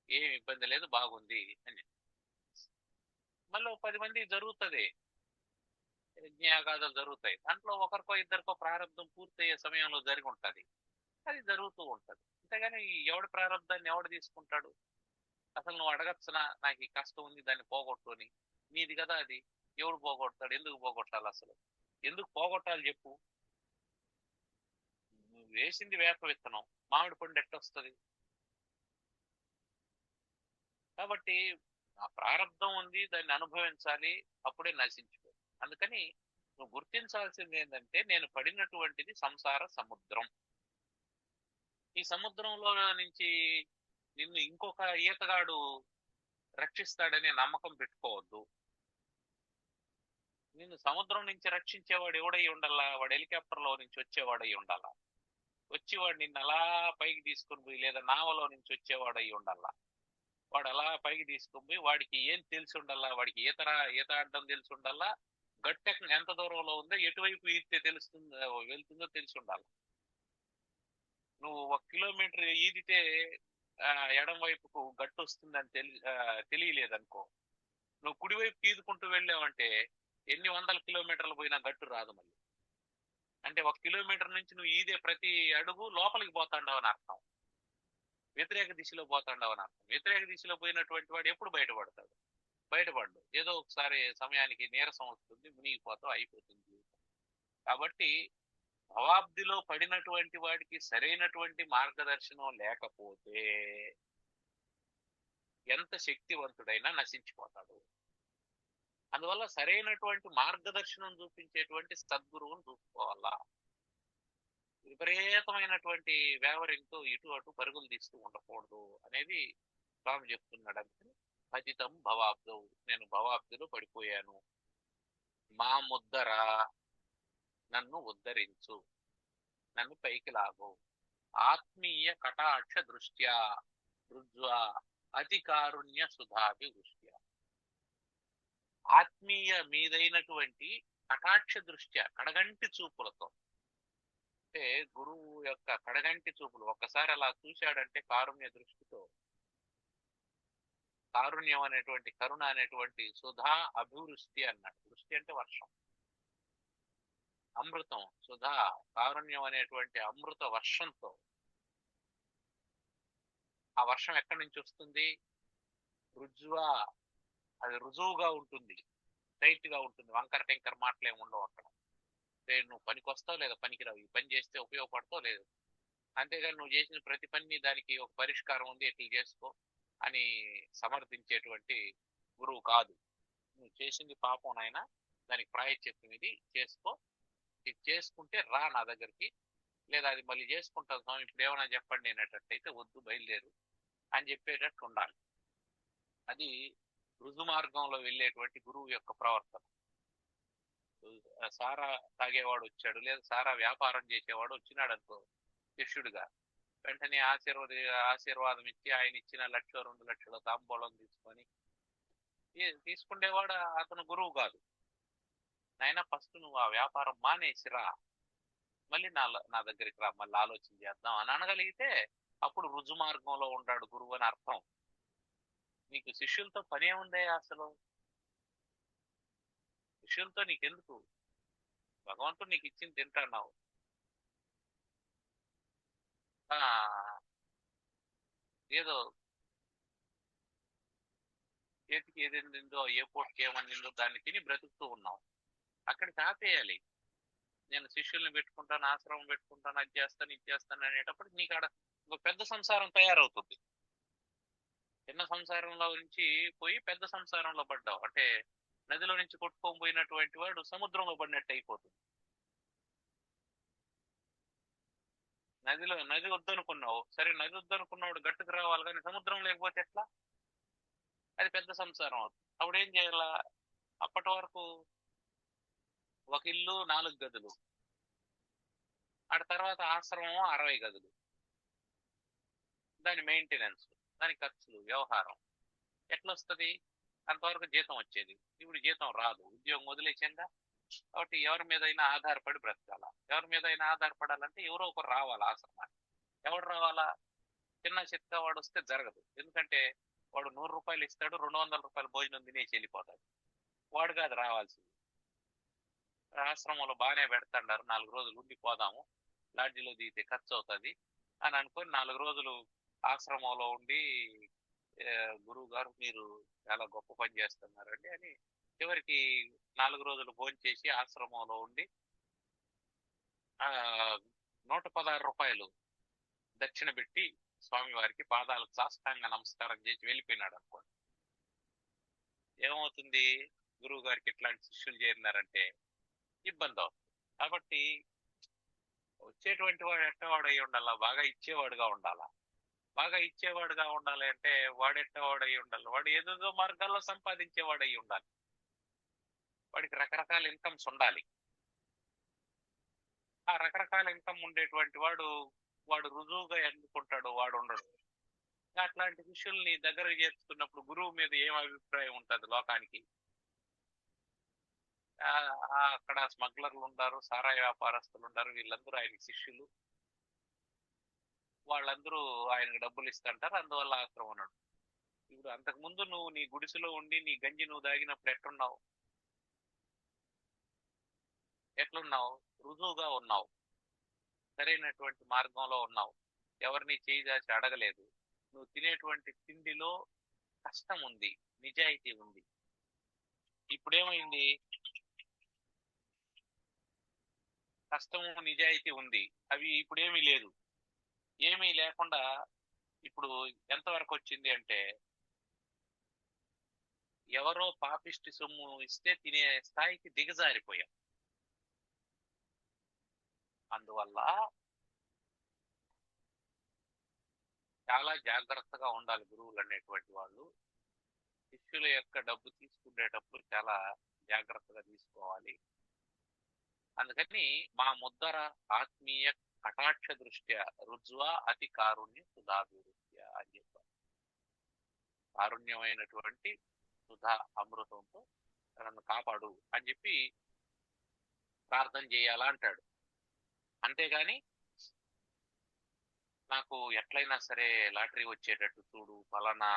ఏం ఇబ్బంది లేదు, బాగుంది అని. మళ్ళీ 10 మంది జరుగుతుంది, యజ్ఞయాగాదులు జరుగుతాయి. దాంట్లో ఒకరికో ఇద్దరికో ప్రారంభం పూర్తయ్యే సమయంలో జరిగి ఉంటుంది, అది జరుగుతూ ఉంటది. అంతేగాని ఎవడి ప్రారంభాన్ని ఎవడు తీసుకుంటాడు? అసలు నువ్వు అడగచ్చునా, నాకు ఈ కష్టం ఉంది దాన్ని పోగొట్టు అని? నీది కదా అది, ఎవడు పోగొడతాడు? ఎందుకు పోగొట్టాలి? అసలు ఎందుకు పోగొట్టాలి చెప్పు? నువ్వు వేసింది వేప విత్తనం, మామిడి పండు ఎట్టొస్తుంది? కాబట్టి ఆ ప్రారంధం ఉంది, దాన్ని అనుభవించాలి, అప్పుడే నశించుకో. అందుకని నువ్వు గుర్తించాల్సింది ఏంటంటే, నేను పడినటువంటిది సంసార సముద్రం. ఈ సముద్రంలో నుంచి నిన్ను ఇంకొక ఈతగాడు రక్షిస్తాడనే నమ్మకం పెట్టుకోవద్దు. నిన్ను సముద్రం నుంచి రక్షించేవాడు ఎవడై ఉండాలా? వాడు హెలికాప్టర్ లో నుంచి వచ్చేవాడై ఉండాలా, వచ్చి వాడు నిన్ను అలా పైకి తీసుకుని పోయి, లేదా నావలో నుంచి వచ్చేవాడై ఉండాలా, వాడు అలా పైకి తీసుకుని పోయి, వాడికి ఏం తెలిసి ఉండాలా? వాడికి ఈత ఆడడం తెలిసి ఉండాలా, గట్టె ఎంత దూరంలో ఉందో, ఎటువైపు ఈదితే వెళ్తుందో తెలిసి ఉండాలి. నువ్వు 1 కిలోమీటర్ ఈదితే ఎడం వైపుకు గట్టు వస్తుందని తెలియలేదనుకో, నువ్వు కుడివైపు ఈదుకుంటూ వెళ్ళావంటే ఎన్ని వందల కిలోమీటర్లు పోయినా గట్టు రాదు మళ్ళీ. అంటే 1 కిలోమీటర్ నుంచి నువ్వు ఈదే ప్రతి అడుగు లోపలికి పోతాండవు అని అర్థం, వ్యతిరేక దిశలో పోతాండవు అని అర్థం. వ్యతిరేక దిశలో పోయినటువంటి వాడు ఎప్పుడు బయటపడతాడు? బయటపడ్డు. ఏదో ఒకసారి సమయానికి నీరసం వస్తుంది, మునిగిపోతావు, అయిపోతుంది. కాబట్టి భవాబ్దిలో పడినటువంటి వాడికి సరైనటువంటి మార్గదర్శనం లేకపోతే ఎంత శక్తివంతుడైనా నశించిపోతాడు. అందువల్ల సరైనటువంటి మార్గదర్శనం చూపించేటువంటి సద్గురువును చూసుకోవాలా. విపరీతమైనటువంటి వేవరింగ్తో ఇటు అటు పరుగులు తీస్తూ ఉండకూడదు అనేది స్వామి చెప్తున్నాడు. అందుకని పతితం భవాబ్దవు, నేను భవాబ్దిలో పడిపోయాను. మా ముద్దర, నన్ను ఉద్ధరించు, నన్ను పైకి లాగు. ఆత్మీయ కటాక్ష దృష్ట్యా రుజ్వా అధికారుణ్య సుధాభి దృష్ట్యా. ఆత్మీయ మీదైనటువంటి కటాక్ష దృష్ట్యా, కడగంటి చూపులతో. అంటే గురువు యొక్క కడగంటి చూపులు ఒక్కసారి అలా చూశాడంటే కారుణ్య దృష్టితో, కారుణ్యం అనేటువంటి, కరుణ అనేటువంటి సుధా అభివృష్టి అన్నాడు. వృష్టి అంటే వర్షం, అమృతం, సుధా, కారుణ్యం అనేటువంటి అమృత వర్షంతో. ఆ వర్షం ఎక్కడి నుంచి వస్తుంది? రుజువా, అది రుజువుగా ఉంటుంది, స్ట్రైట్ గా ఉంటుంది, వంకర టెంకర మాటలు ఏమి ఉండవు అక్కడ. నువ్వు పనికి వస్తావు లేదా పనికిరావు, ఈ పని చేస్తే ఉపయోగపడతావు లేదు. అంతేగాని నువ్వు చేసిన ప్రతి పని దానికి ఒక పరిష్కారం ఉంది, ఎట్లా చేసుకో అని సమర్థించేటువంటి గురువు కాదు. నువ్వు చేసింది పాపం నాయనా, దానికి ప్రాయశ్చిత్తం ఇది చేసుకో, ఇది చేసుకుంటే రా నా దగ్గరికి, లేదా అది మళ్ళీ చేసుకుంటాను స్వామి ఇప్పుడు ఏమైనా చెప్పండి అనేటట్టయితే వద్దు బయలుదేరు అని చెప్పేటట్టు ఉండాలి. అది రుజు మార్గంలో వెళ్ళేటువంటి గురువు యొక్క ప్రవర్తన. సారా తాగేవాడు వచ్చాడు, లేదా సారా వ్యాపారం చేసేవాడు వచ్చినాడు అనుకో శిష్యుడిగా, వెంటనే ఆశీర్వాదం ఇచ్చి ఆయన ఇచ్చిన 1,00,000 2,00,000 తాంబూలం తీసుకొని తీసుకునేవాడు అతను గురువు కాదు. నాయన ఫస్ట్ నువ్వు ఆ వ్యాపారం మానేసిరా, మళ్ళీ నా దగ్గరికి రా, మళ్ళీ ఆలోచన చేద్దాం అని అనగలిగితే అప్పుడు రుజు మార్గంలో ఉన్నాడు గురువు అని అర్థం. నీకు శిష్యులతో పనే ఉందే అసలు? శిష్యులతో నీకెందుకు? భగవంతుడు నీకు ఇచ్చింది తింటున్నావు. ఏదో చేతికి ఏదైందో, ఏ పూటకి ఏమనిందో దాన్ని తిని బ్రతుకుతూ ఉన్నావు. అక్కడికి ఆపేయాలి. నేను శిష్యుల్ని పెట్టుకుంటాను, ఆశ్రమం పెట్టుకుంటాను, అది చేస్తాను ఇది చేస్తాను అనేటప్పుడు నీకు ఆడ ఒక పెద్ద సంసారం తయారవుతుంది. చిన్న సంసారంలో నుంచి పోయి పెద్ద సంసారంలో పడ్డావు అంటే నదిలో నుంచి కొట్టుకొని పోయినటువంటి వాడు సముద్రంలో పడినట్టు అయిపోతుంది. నది వద్దనుకున్నావు, సరే నది వద్దనుకున్నాడు గట్టుకు రావాలి, కానీ సముద్రం లేకపోతే ఎట్లా? అది పెద్ద సంసారం అవుతుంది. అప్పుడు ఏం చేయాలా? అప్పటి వరకు ఒక ఇల్లు 4 గదులు, ఆ తర్వాత ఆశ్రమం 60 గదులు, దాని మెయింటెనెన్స్, దాని ఖర్చులు, వ్యవహారం ఎట్లా వస్తుంది? అంతవరకు జీతం వచ్చేది, ఇప్పుడు జీతం రాదు, ఉద్యోగం వదిలేసిందా. కాబట్టి ఎవరి మీదైనా ఆధారపడి బ్రతకాల. ఎవరి మీదైనా ఆధారపడాలంటే ఎవరో ఒకరు రావాలా ఆశ్రమానికి. ఎవడు రావాలా? చిన్న చిత్త వాడు వస్తే జరగదు. ఎందుకంటే వాడు 100 రూపాయలు ఇస్తాడు, 200 రూపాయలు భోజనం తినేసి వెళ్ళిపోతాడు. వాడు కాదు రావాల్సింది. ఆశ్రమంలో బాగానే పెడతాడారు, 4 రోజులు ఉండి పోదాము, లాడ్జీలో దిగితే ఖర్చు అవుతుంది అని అనుకొని 4 రోజులు ఆశ్రమంలో ఉండి గురువు గారు మీరు చాలా గొప్ప పని చేస్తున్నారండి అని చివరికి 4 రోజులు భోజనం చేసి ఆశ్రమంలో ఉండి 116 రూపాయలు దక్షిణ పెట్టి స్వామి వారికి పాదాలకు సాష్టాంగ నమస్కారం చేసి వెళ్ళిపోయినాడు అనుకోండి. ఏమవుతుంది? గురువు గారికి ఇట్లాంటి శిష్యులు చేరినారంటే ఇబ్బంది అవుతుంది. కాబట్టి వచ్చేటువంటి వాడు ఎట్టవాడు అయి ఉండాలా? బాగా ఇచ్చేవాడుగా ఉండాలా. బాగా ఇచ్చేవాడుగా ఉండాలి అంటే వాడు ఎట్టవాడు అయి ఉండాలి? వాడు ఏదేదో మార్గాల్లో సంపాదించేవాడు అయి ఉండాలి. వాడికి రకరకాల ఇన్కమ్స్ ఉండాలి. ఆ రకరకాల ఇన్కమ్ ఉండేటువంటి వాడు రుజువుగా ఎందుకుంటాడు? వాడు ఉండడు. అట్లాంటి శిష్యుల్ని దగ్గర చేర్చుకున్నప్పుడు గురువు మీద ఏం అభిప్రాయం ఉంటుంది లోకానికి? అక్కడ స్మగ్లర్లు ఉంటారు, సారాయి వ్యాపారస్తులు ఉంటారు, వీళ్ళందరూ ఆయనకి శిష్యులు, వాళ్ళందరూ ఆయనకు డబ్బులు ఇస్తుంటారు, అందువల్ల ఆశ్రమం అన్నాడు. ఇప్పుడు అంతకుముందు నువ్వు నీ గుడిసెలో ఉండి నీ గంజి నువ్వు తాగినప్పుడు ఎట్లున్నావు? రుజువుగా ఉన్నావు, సరైనటువంటి మార్గంలో ఉన్నావు, ఎవరిని చేయి దాచి అడగలేదు. నువ్వు తినేటువంటి తిండిలో కష్టం ఉంది, నిజాయితీ ఉంది. ఇప్పుడేమైంది? కష్టము నిజాయితీ ఉంది, అవి ఇప్పుడేమీ లేదు. ఏమీ లేకుండా ఇప్పుడు ఎంతవరకు వచ్చింది అంటే ఎవరో పాపిష్టి సొమ్ము ఇస్తే తినే స్థాయికి దిగజారిపోయాం. అందువల్ల చాలా జాగ్రత్తగా ఉండాలి గురువులు అనేటువంటి వాళ్ళు. శిష్యుల యొక్క డబ్బు తీసుకునేటప్పుడు చాలా జాగ్రత్తగా తీసుకోవాలి. అందుకని మా ముద్దర ఆత్మీయ కటాక్ష దృష్ట్యా రుజ్వా అతి కారుణ్య సుధాభివృత్య అని చెప్పారు. కారుణ్యమైనటువంటి సుధా అమృతంతో నన్ను కాపాడు అని చెప్పి ప్రార్థన చేయాలా అంటాడు. అంతేగాని నాకు ఎట్లయినా సరే లాటరీ వచ్చేటట్టు చూడు, ఫలానా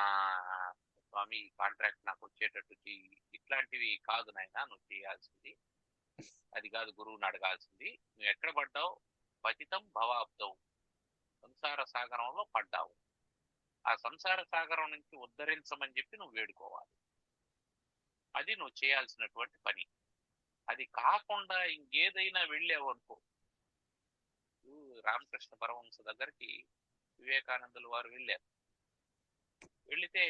స్వామి కాంట్రాక్ట్ నాకు వచ్చేటట్టు చెయ్యి, ఇట్లాంటివి కాదు నాయన నువ్వు చేయాల్సింది. అది కాదు గురువుని అడగాల్సింది. నువ్వు ఎక్కడ పడ్డావు? పతితం భవాబ్దం, సంసార సాగరంలో పడ్డావు. ఆ సంసార సాగరం నుంచి ఉద్ధరించమని చెప్పి నువ్వు వేడుకోవాలి. అది నువ్వు చేయాల్సినటువంటి పని. అది కాకుండా ఇంకేదైనా వెళ్ళావు అనుకో. రామకృష్ణ పరమహంస దగ్గరికి వివేకానందులు వారు వెళ్ళారు. వెళితే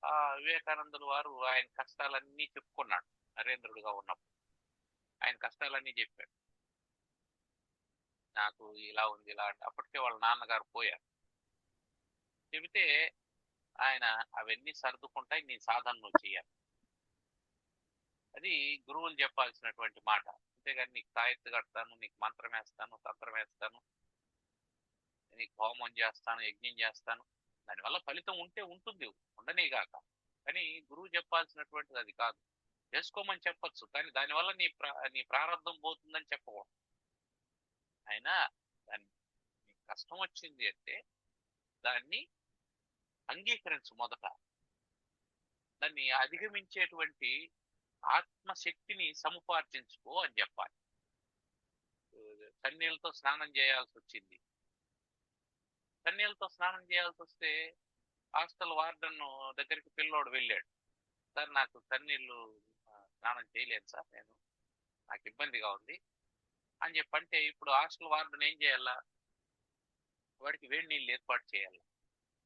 ఆ వివేకానందులు వారు ఆయన కష్టాలన్నీ చెప్పుకున్నాడు. నరేంద్రుడుగా ఉన్నప్పుడు ఆయన కష్టాలన్నీ చెప్పాడు. నాకు ఇలా ఉంది ఇలా అంటే అప్పటికే వాళ్ళ నాన్నగారు పోయారు. చెబితే ఆయన అవన్నీ సర్దుకుంటాయి, నీ సాధన నువ్వు చేయాలి. అది గురువులు చెప్పాల్సినటువంటి మాట. అంతేగాని నీకు తాయెత్తు కడతాను, నీకు మంత్రం వేస్తాను, తంత్రం వేస్తాను, నీకు హోమం చేస్తాను, యజ్ఞం చేస్తాను, దానివల్ల ఫలితం ఉంటే ఉంటుంది, ఉండనేగాక. కానీ గురువు చెప్పాల్సినటువంటిది అది కాదు. చేసుకోమని చెప్పొచ్చు, కానీ దానివల్ల నీ ప్రారంభం పోతుందని చెప్పకూడదు. ఆయన దాన్ని నీకు కష్టం వచ్చింది అంటే దాన్ని అంగీకరించు మొదట. దాన్ని అధిగమించేటువంటి ఆత్మశక్తిని సముపార్జించుకో అని చెప్పాలి. చన్నీళ్ళతో స్నానం చేయాల్సి వచ్చింది. చన్నీళ్ళతో స్నానం చేయాల్సి వస్తే హాస్టల్ వార్డెన్ దగ్గరికి పిల్లోడు వెళ్ళాడు. సార్ నాకు చన్నీళ్ళు స్నానం చేయలేను సార్, నాకు ఇబ్బందిగా ఉంది అని చెప్పంటే ఇప్పుడు హాస్టల్ వార్డెన్ ఏం చేయాలా? వాడికి వేడి నీళ్ళు ఏర్పాటు చేయాలి.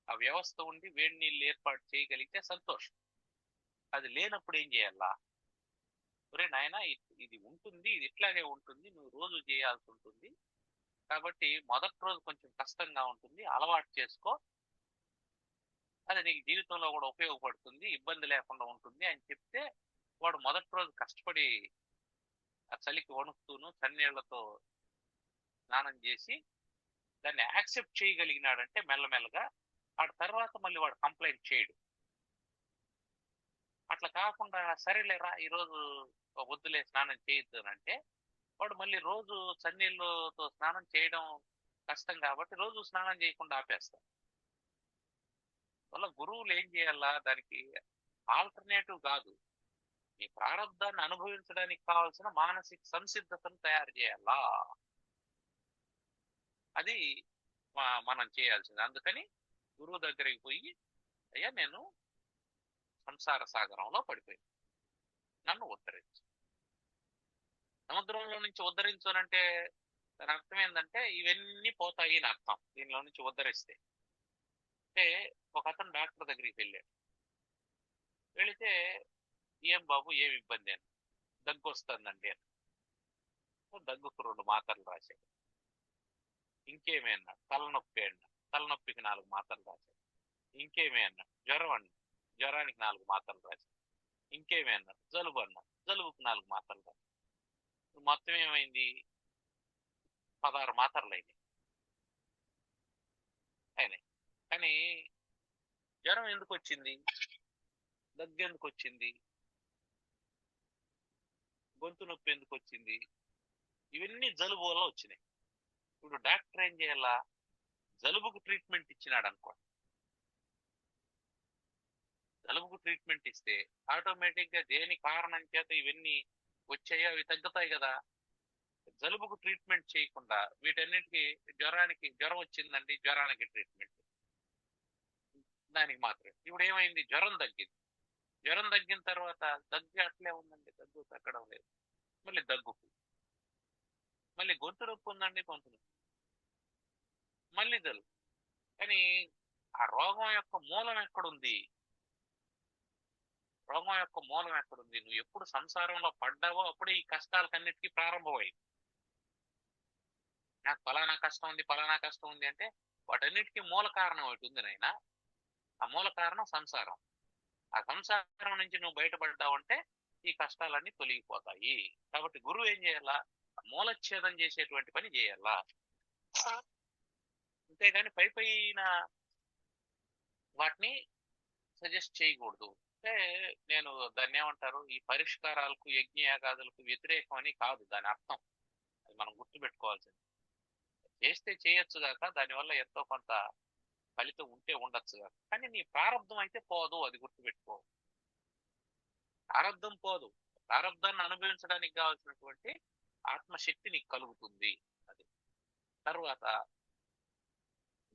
ఆ వ్యవస్థ ఉండి వేడి నీళ్ళు ఏర్పాటు చేయగలిగితే సంతోషం. అది లేనప్పుడు ఏం చేయాలా? ఒరే నాయన, ఇది ఉంటుంది, ఇది ఇట్లాగే ఉంటుంది, నువ్వు రోజు చేయాల్సి ఉంటుంది, కాబట్టి మొదటి రోజు కొంచెం కష్టంగా ఉంటుంది, అలవాటు చేసుకో, అది నీకు జీవితంలో కూడా ఉపయోగపడుతుంది, ఇబ్బంది లేకుండా ఉంటుంది అని చెప్తే వాడు మొదటి రోజు కష్టపడి ఆ చలికి వణుకుతూను చన్నీళ్లతో స్నానం చేసి దాన్ని యాక్సెప్ట్ చేయగలిగినాడంటే మెల్లమెల్లగా ఆ తర్వాత మళ్ళీ వాడు కంప్లైంట్ చేయడు. అట్లా కాకుండా సరేలేరా ఈరోజు వద్దులే స్నానం చేయొద్దు అంటే వాడు మళ్ళీ రోజు చన్నీళ్ళతో స్నానం చేయడం కష్టం కాబట్టి రోజు స్నానం చేయకుండా ఆపేస్తాడు. వల్ల గురువులు ఏం చేయాలా? దానికి ఆల్టర్నేటివ్ కాదు, ఈ ప్రారంధాన్ని అనుభవించడానికి కావాల్సిన మానసిక సంసిద్ధతను తయారు చేయాలా. అది మనం చేయాల్సింది. అందుకని గురువు దగ్గరికి పోయి, అయ్యా నేను సంసార సాగరంలో పడిపోయాను, నన్ను ఉద్ధరించు. సముద్రంలో నుంచి ఉద్ధరించు అంటే దాని అర్థం ఏంటంటే ఇవన్నీ పోతాయి అని అర్థం. దీనిలో నుంచి ఉద్ధరిస్తే అంటే ఒక అతను డాక్టర్ దగ్గరికి వెళ్ళాడు. వెళితే ఏం బాబు ఏం ఇబ్బంది అని, దగ్గు వస్తుందండి అని. దగ్గుకు 2 మాత్రలు రాశాడు. ఇంకేమీ అన్నాడు, తలనొప్పి అన్నాడు, తలనొప్పికి 4 మాత్రలు రాశాడు. ఇంకేమీ అన్నాడు, జ్వరం అన్నాడు, జ్వరానికి 4 మాత్రలు రాశాడు. ఇంకేమీ అన్నాడు, జలుబు అన్నాడు, జలుబుకి 4 మాత్రలు రాశాడు. మొత్తం ఏమైంది? 16 మాత్రలు అయినాయి. కానీ జ్వరం ఎందుకు వచ్చింది, దగ్గు ఎందుకు వచ్చింది, గొంతు నొప్పి ఎందుకు వచ్చింది? ఇవన్నీ జలుబు వల్ల వచ్చినాయి. ఇప్పుడు డాక్టర్ ఏం చేయాలా? జలుబుకు ట్రీట్మెంట్ ఇచ్చినాడు అనుకోండి. జలుబుకు ట్రీట్మెంట్ ఇస్తే ఆటోమేటిక్ గా దేని కారణం చేత ఇవన్నీ వచ్చాయో అవి తగ్గుతాయి కదా. జలుబుకు ట్రీట్మెంట్ చేయకుండా వీటన్నిటికీ జ్వరం వచ్చిందండి, జ్వరానికి ట్రీట్మెంట్, దానికి మాత్రం. ఇప్పుడు ఏమైంది? జ్వరం తగ్గింది. జ్వరం తగ్గిన తర్వాత దగ్గు అట్లే ఉందండి, దగ్గు తగ్గడం లేదు, మళ్ళీ దగ్గుకు. మళ్ళీ గొంతు నొప్పి ఉందండి, గొంతు నొప్పి, మళ్ళీ జలుబు. కానీ ఆ రోగం యొక్క మూలం ఎక్కడుంది? రోగం యొక్క మూలం ఎక్కడుంది? నువ్వు ఎప్పుడు సంసారంలో పడ్డావో అప్పుడే ఈ కష్టాలకన్నిటికీ ప్రారంభమైంది. నాకు ఫలానా కష్టం ఉంది, ఫలానా కష్టం ఉంది అంటే వాటన్నిటికీ మూల కారణం ఒకటి ఉంది నాయన. ఆ మూల కారణం సంసారం. ఆ సంసారం నుంచి నువ్వు బయటపడ్డావు అంటే ఈ కష్టాలన్నీ తొలగిపోతాయి. కాబట్టి గురువు ఏం చేయాలా? మూలఛేదం చేసేటువంటి పని చేయాలా. అంతేగాని పైన వాటిని సజెస్ట్ చేయకూడదు. అంటే నేను దాన్ని ఏమంటారు, ఈ పరిష్కారాలకు యజ్ఞయాగాదులకు వ్యతిరేకం అని కాదు దాని అర్థం. అది మనం గుర్తుపెట్టుకోవాల్సింది. చేస్తే చేయొచ్చు గాక, దానివల్ల ఎంతో కొంత ఫలితం ఉంటే ఉండొచ్చు గాక, కానీ నీ ప్రారంధం అయితే పోదు, అది గుర్తుపెట్టుకో. ప్రారంధం పోదు. ప్రారంధాన్ని అనుభవించడానికి కావాల్సినటువంటి ఆత్మశక్తి నీకు కలుగుతుంది. అది తరువాత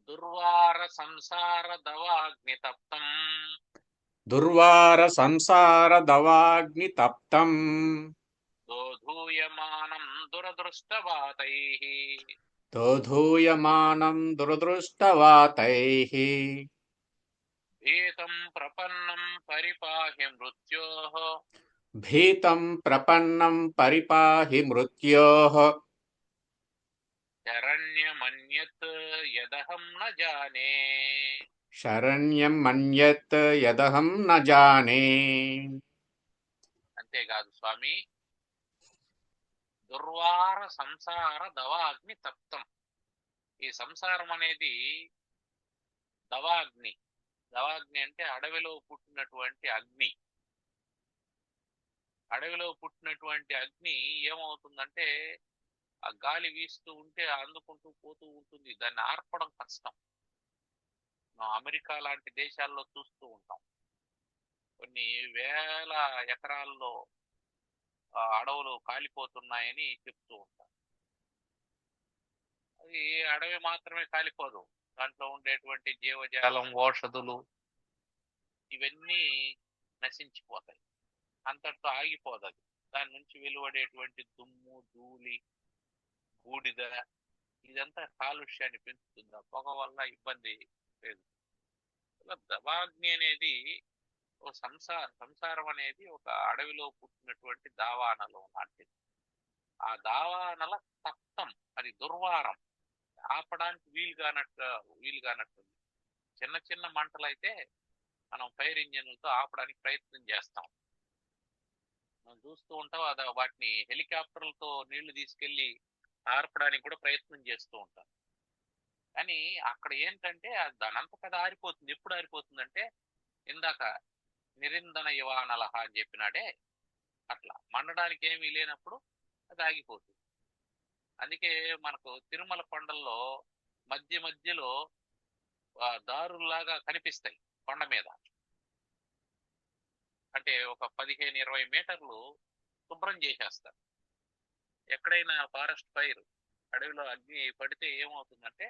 దుర్వార సంసార దవాగ్ని తప్తం దుర్వార సంసార దవాగ్ని తప్తం దోధూయమానం దురదృష్టవాతైః దోధూయమానం దురదృష్టవాతైః భీతం ప్రపన్నం పరిపాహి మృత్యోః భీతం ప్రపన్నం పరిపాహి మృత్యోః శరణ్యమన్యత్ యదహం న జానే. శరణ్యం మన్యత్ యదహం న జానే. అంతేకాదు స్వామి, దుర్వార సంసార దవాగ్ని తప్తం. ఈ సంసారం అనేది దవాగ్ని. దవాగ్ని అంటే అడవిలో పుట్టినటువంటి అగ్ని. అడవిలో పుట్టినటువంటి అగ్ని ఏమవుతుందంటే, ఆ గాలి వీస్తూ ఉంటే అందుకుంటూ పోతూ ఉంటుంది. దాన్ని ఆర్పడం కష్టం. మనం అమెరికా లాంటి దేశాల్లో చూస్తూ ఉంటాం. కొన్ని వేల ఎకరాల్లో అడవులు కాలిపోతున్నాయని చెప్తూ ఉంటాం. అది అడవి మాత్రమే కాలిపోదు, దాంట్లో ఉండేటువంటి జీవజాలం, ఔషధులు ఇవన్నీ నశించిపోతాయి. అంతటితో ఆగిపోదు అది. దాని నుంచి వెలువడేటువంటి దుమ్ము, ధూళి, బూడిద ఇదంతా కాలుష్యాన్ని పెంచుతుంది. ఆ పొగ వల్ల ఇబ్బంది లేదు. దవాగ్ని అనేది ఒక సంసారం అనేది ఒక అడవిలో పుట్టినటువంటి దావానలం లాంటిది. ఆ దావానల తప్తం, అది దుర్వారం, ఆపడానికి వీలు కానట్టుంది. చిన్న చిన్న మంటలైతే మనం ఫైర్ ఇంజిన్లతో ఆపడానికి ప్రయత్నం చేస్తాం. మనం చూస్తూ ఉంటాం, వాటిని హెలికాప్టర్లతో నీళ్లు తీసుకెళ్లి ఆర్పడానికి కూడా ప్రయత్నం చేస్తూ ఉంటాం. కానీ అక్కడ ఏంటంటే దానంతకది ఆరిపోతుంది. ఎప్పుడు ఆరిపోతుందంటే, ఇందాక నిరిందన ఇవానలహ అని చెప్పినాడే, అట్లా మండడానికి ఏమీ లేనప్పుడు అది ఆగిపోతుంది. అందుకే మనకు తిరుమల కొండల్లో మధ్యలో దారుల్లాగా కనిపిస్తాయి కొండ మీద. అంటే ఒక 15-20 మీటర్లు శుభ్రం చేసేస్తారు. ఎక్కడైనా ఫారెస్ట్ ఫైర్, అడవిలో అగ్ని పడితే ఏమవుతుందంటే,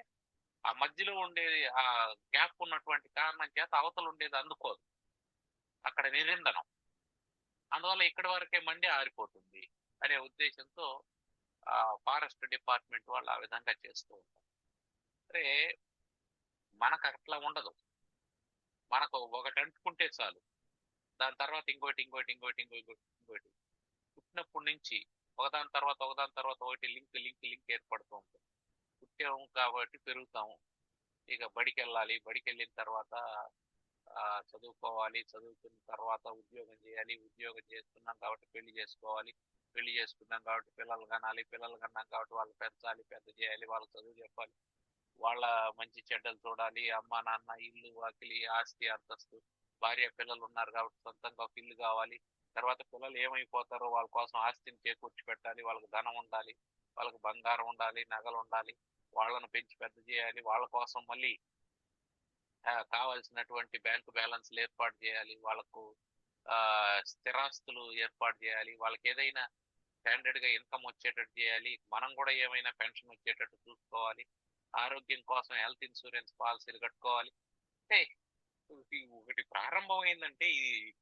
ఆ మధ్యలో ఉండేది, ఆ గ్యాప్ ఉన్నటువంటి కారణం చేత అవతల ఉండేది అందుకోదు, అక్కడ నిరిందనం. అందువల్ల ఇక్కడి వరకే మండి ఆరిపోతుంది అనే ఉద్దేశంతో ఆ ఫారెస్ట్ డిపార్ట్మెంట్ వాళ్ళు ఆ విధంగా చేస్తూ ఉంటారు. సరే, మనకు అట్లా ఉండదు. మనకు ఒకటి అంటుకుంటే చాలు, దాని తర్వాత ఇంకోటి పుట్టినప్పటి నుంచి ఒకదాని తర్వాత ఒకటి లింక్ ఏర్పడుతూ ఉంటుంది. పుట్టాము కాబట్టి పెరుగుతాము, ఇక బడికి వెళ్ళాలి, బడికి వెళ్ళిన తర్వాత చదువుకోవాలి, చదువుకున్న తర్వాత ఉద్యోగం చేయాలి, ఉద్యోగం చేస్తున్నాం కాబట్టి పెళ్లి చేసుకోవాలి, పెళ్లి చేసుకున్నాం కాబట్టి పిల్లలు కనాలి, పిల్లలు కన్నాం కాబట్టి వాళ్ళు పెంచాలి, పెద్ద చేయాలి, వాళ్ళకి చదువు చెప్పాలి, వాళ్ళ మంచి చెడ్డలు చూడాలి, అమ్మ నాన్న, ఇల్లు వాకిలి, ఆస్తి అంతస్తు, భార్య పిల్లలు ఉన్నారు కాబట్టి సొంతంగా ఒక ఇల్లు కావాలి. తర్వాత పిల్లలు ఏమైపోతారో వాళ్ళ కోసం ఆస్తిని చేకూర్చి పెట్టాలి, వాళ్ళకి ధనం ఉండాలి, వాళ్ళకి బంగారం ఉండాలి, నగలు ఉండాలి, వాళ్ళను పెంచి పెద్ద చేయాలి, వాళ్ళ కోసం మళ్ళీ కావాల్సినటువంటి బ్యాంకు బ్యాలెన్స్లు ఏర్పాటు చేయాలి, వాళ్ళకు స్థిరాస్తులు ఏర్పాటు చేయాలి, వాళ్ళకి ఏదైనా స్టాండర్డ్ గా ఇన్కమ్ వచ్చేటట్టు చేయాలి, మనం కూడా ఏమైనా పెన్షన్ వచ్చేటట్టు చూసుకోవాలి, ఆరోగ్యం కోసం హెల్త్ ఇన్సూరెన్స్ పాలసీలు కట్టుకోవాలి. అంటే ఒకటి ప్రారంభమైందంటే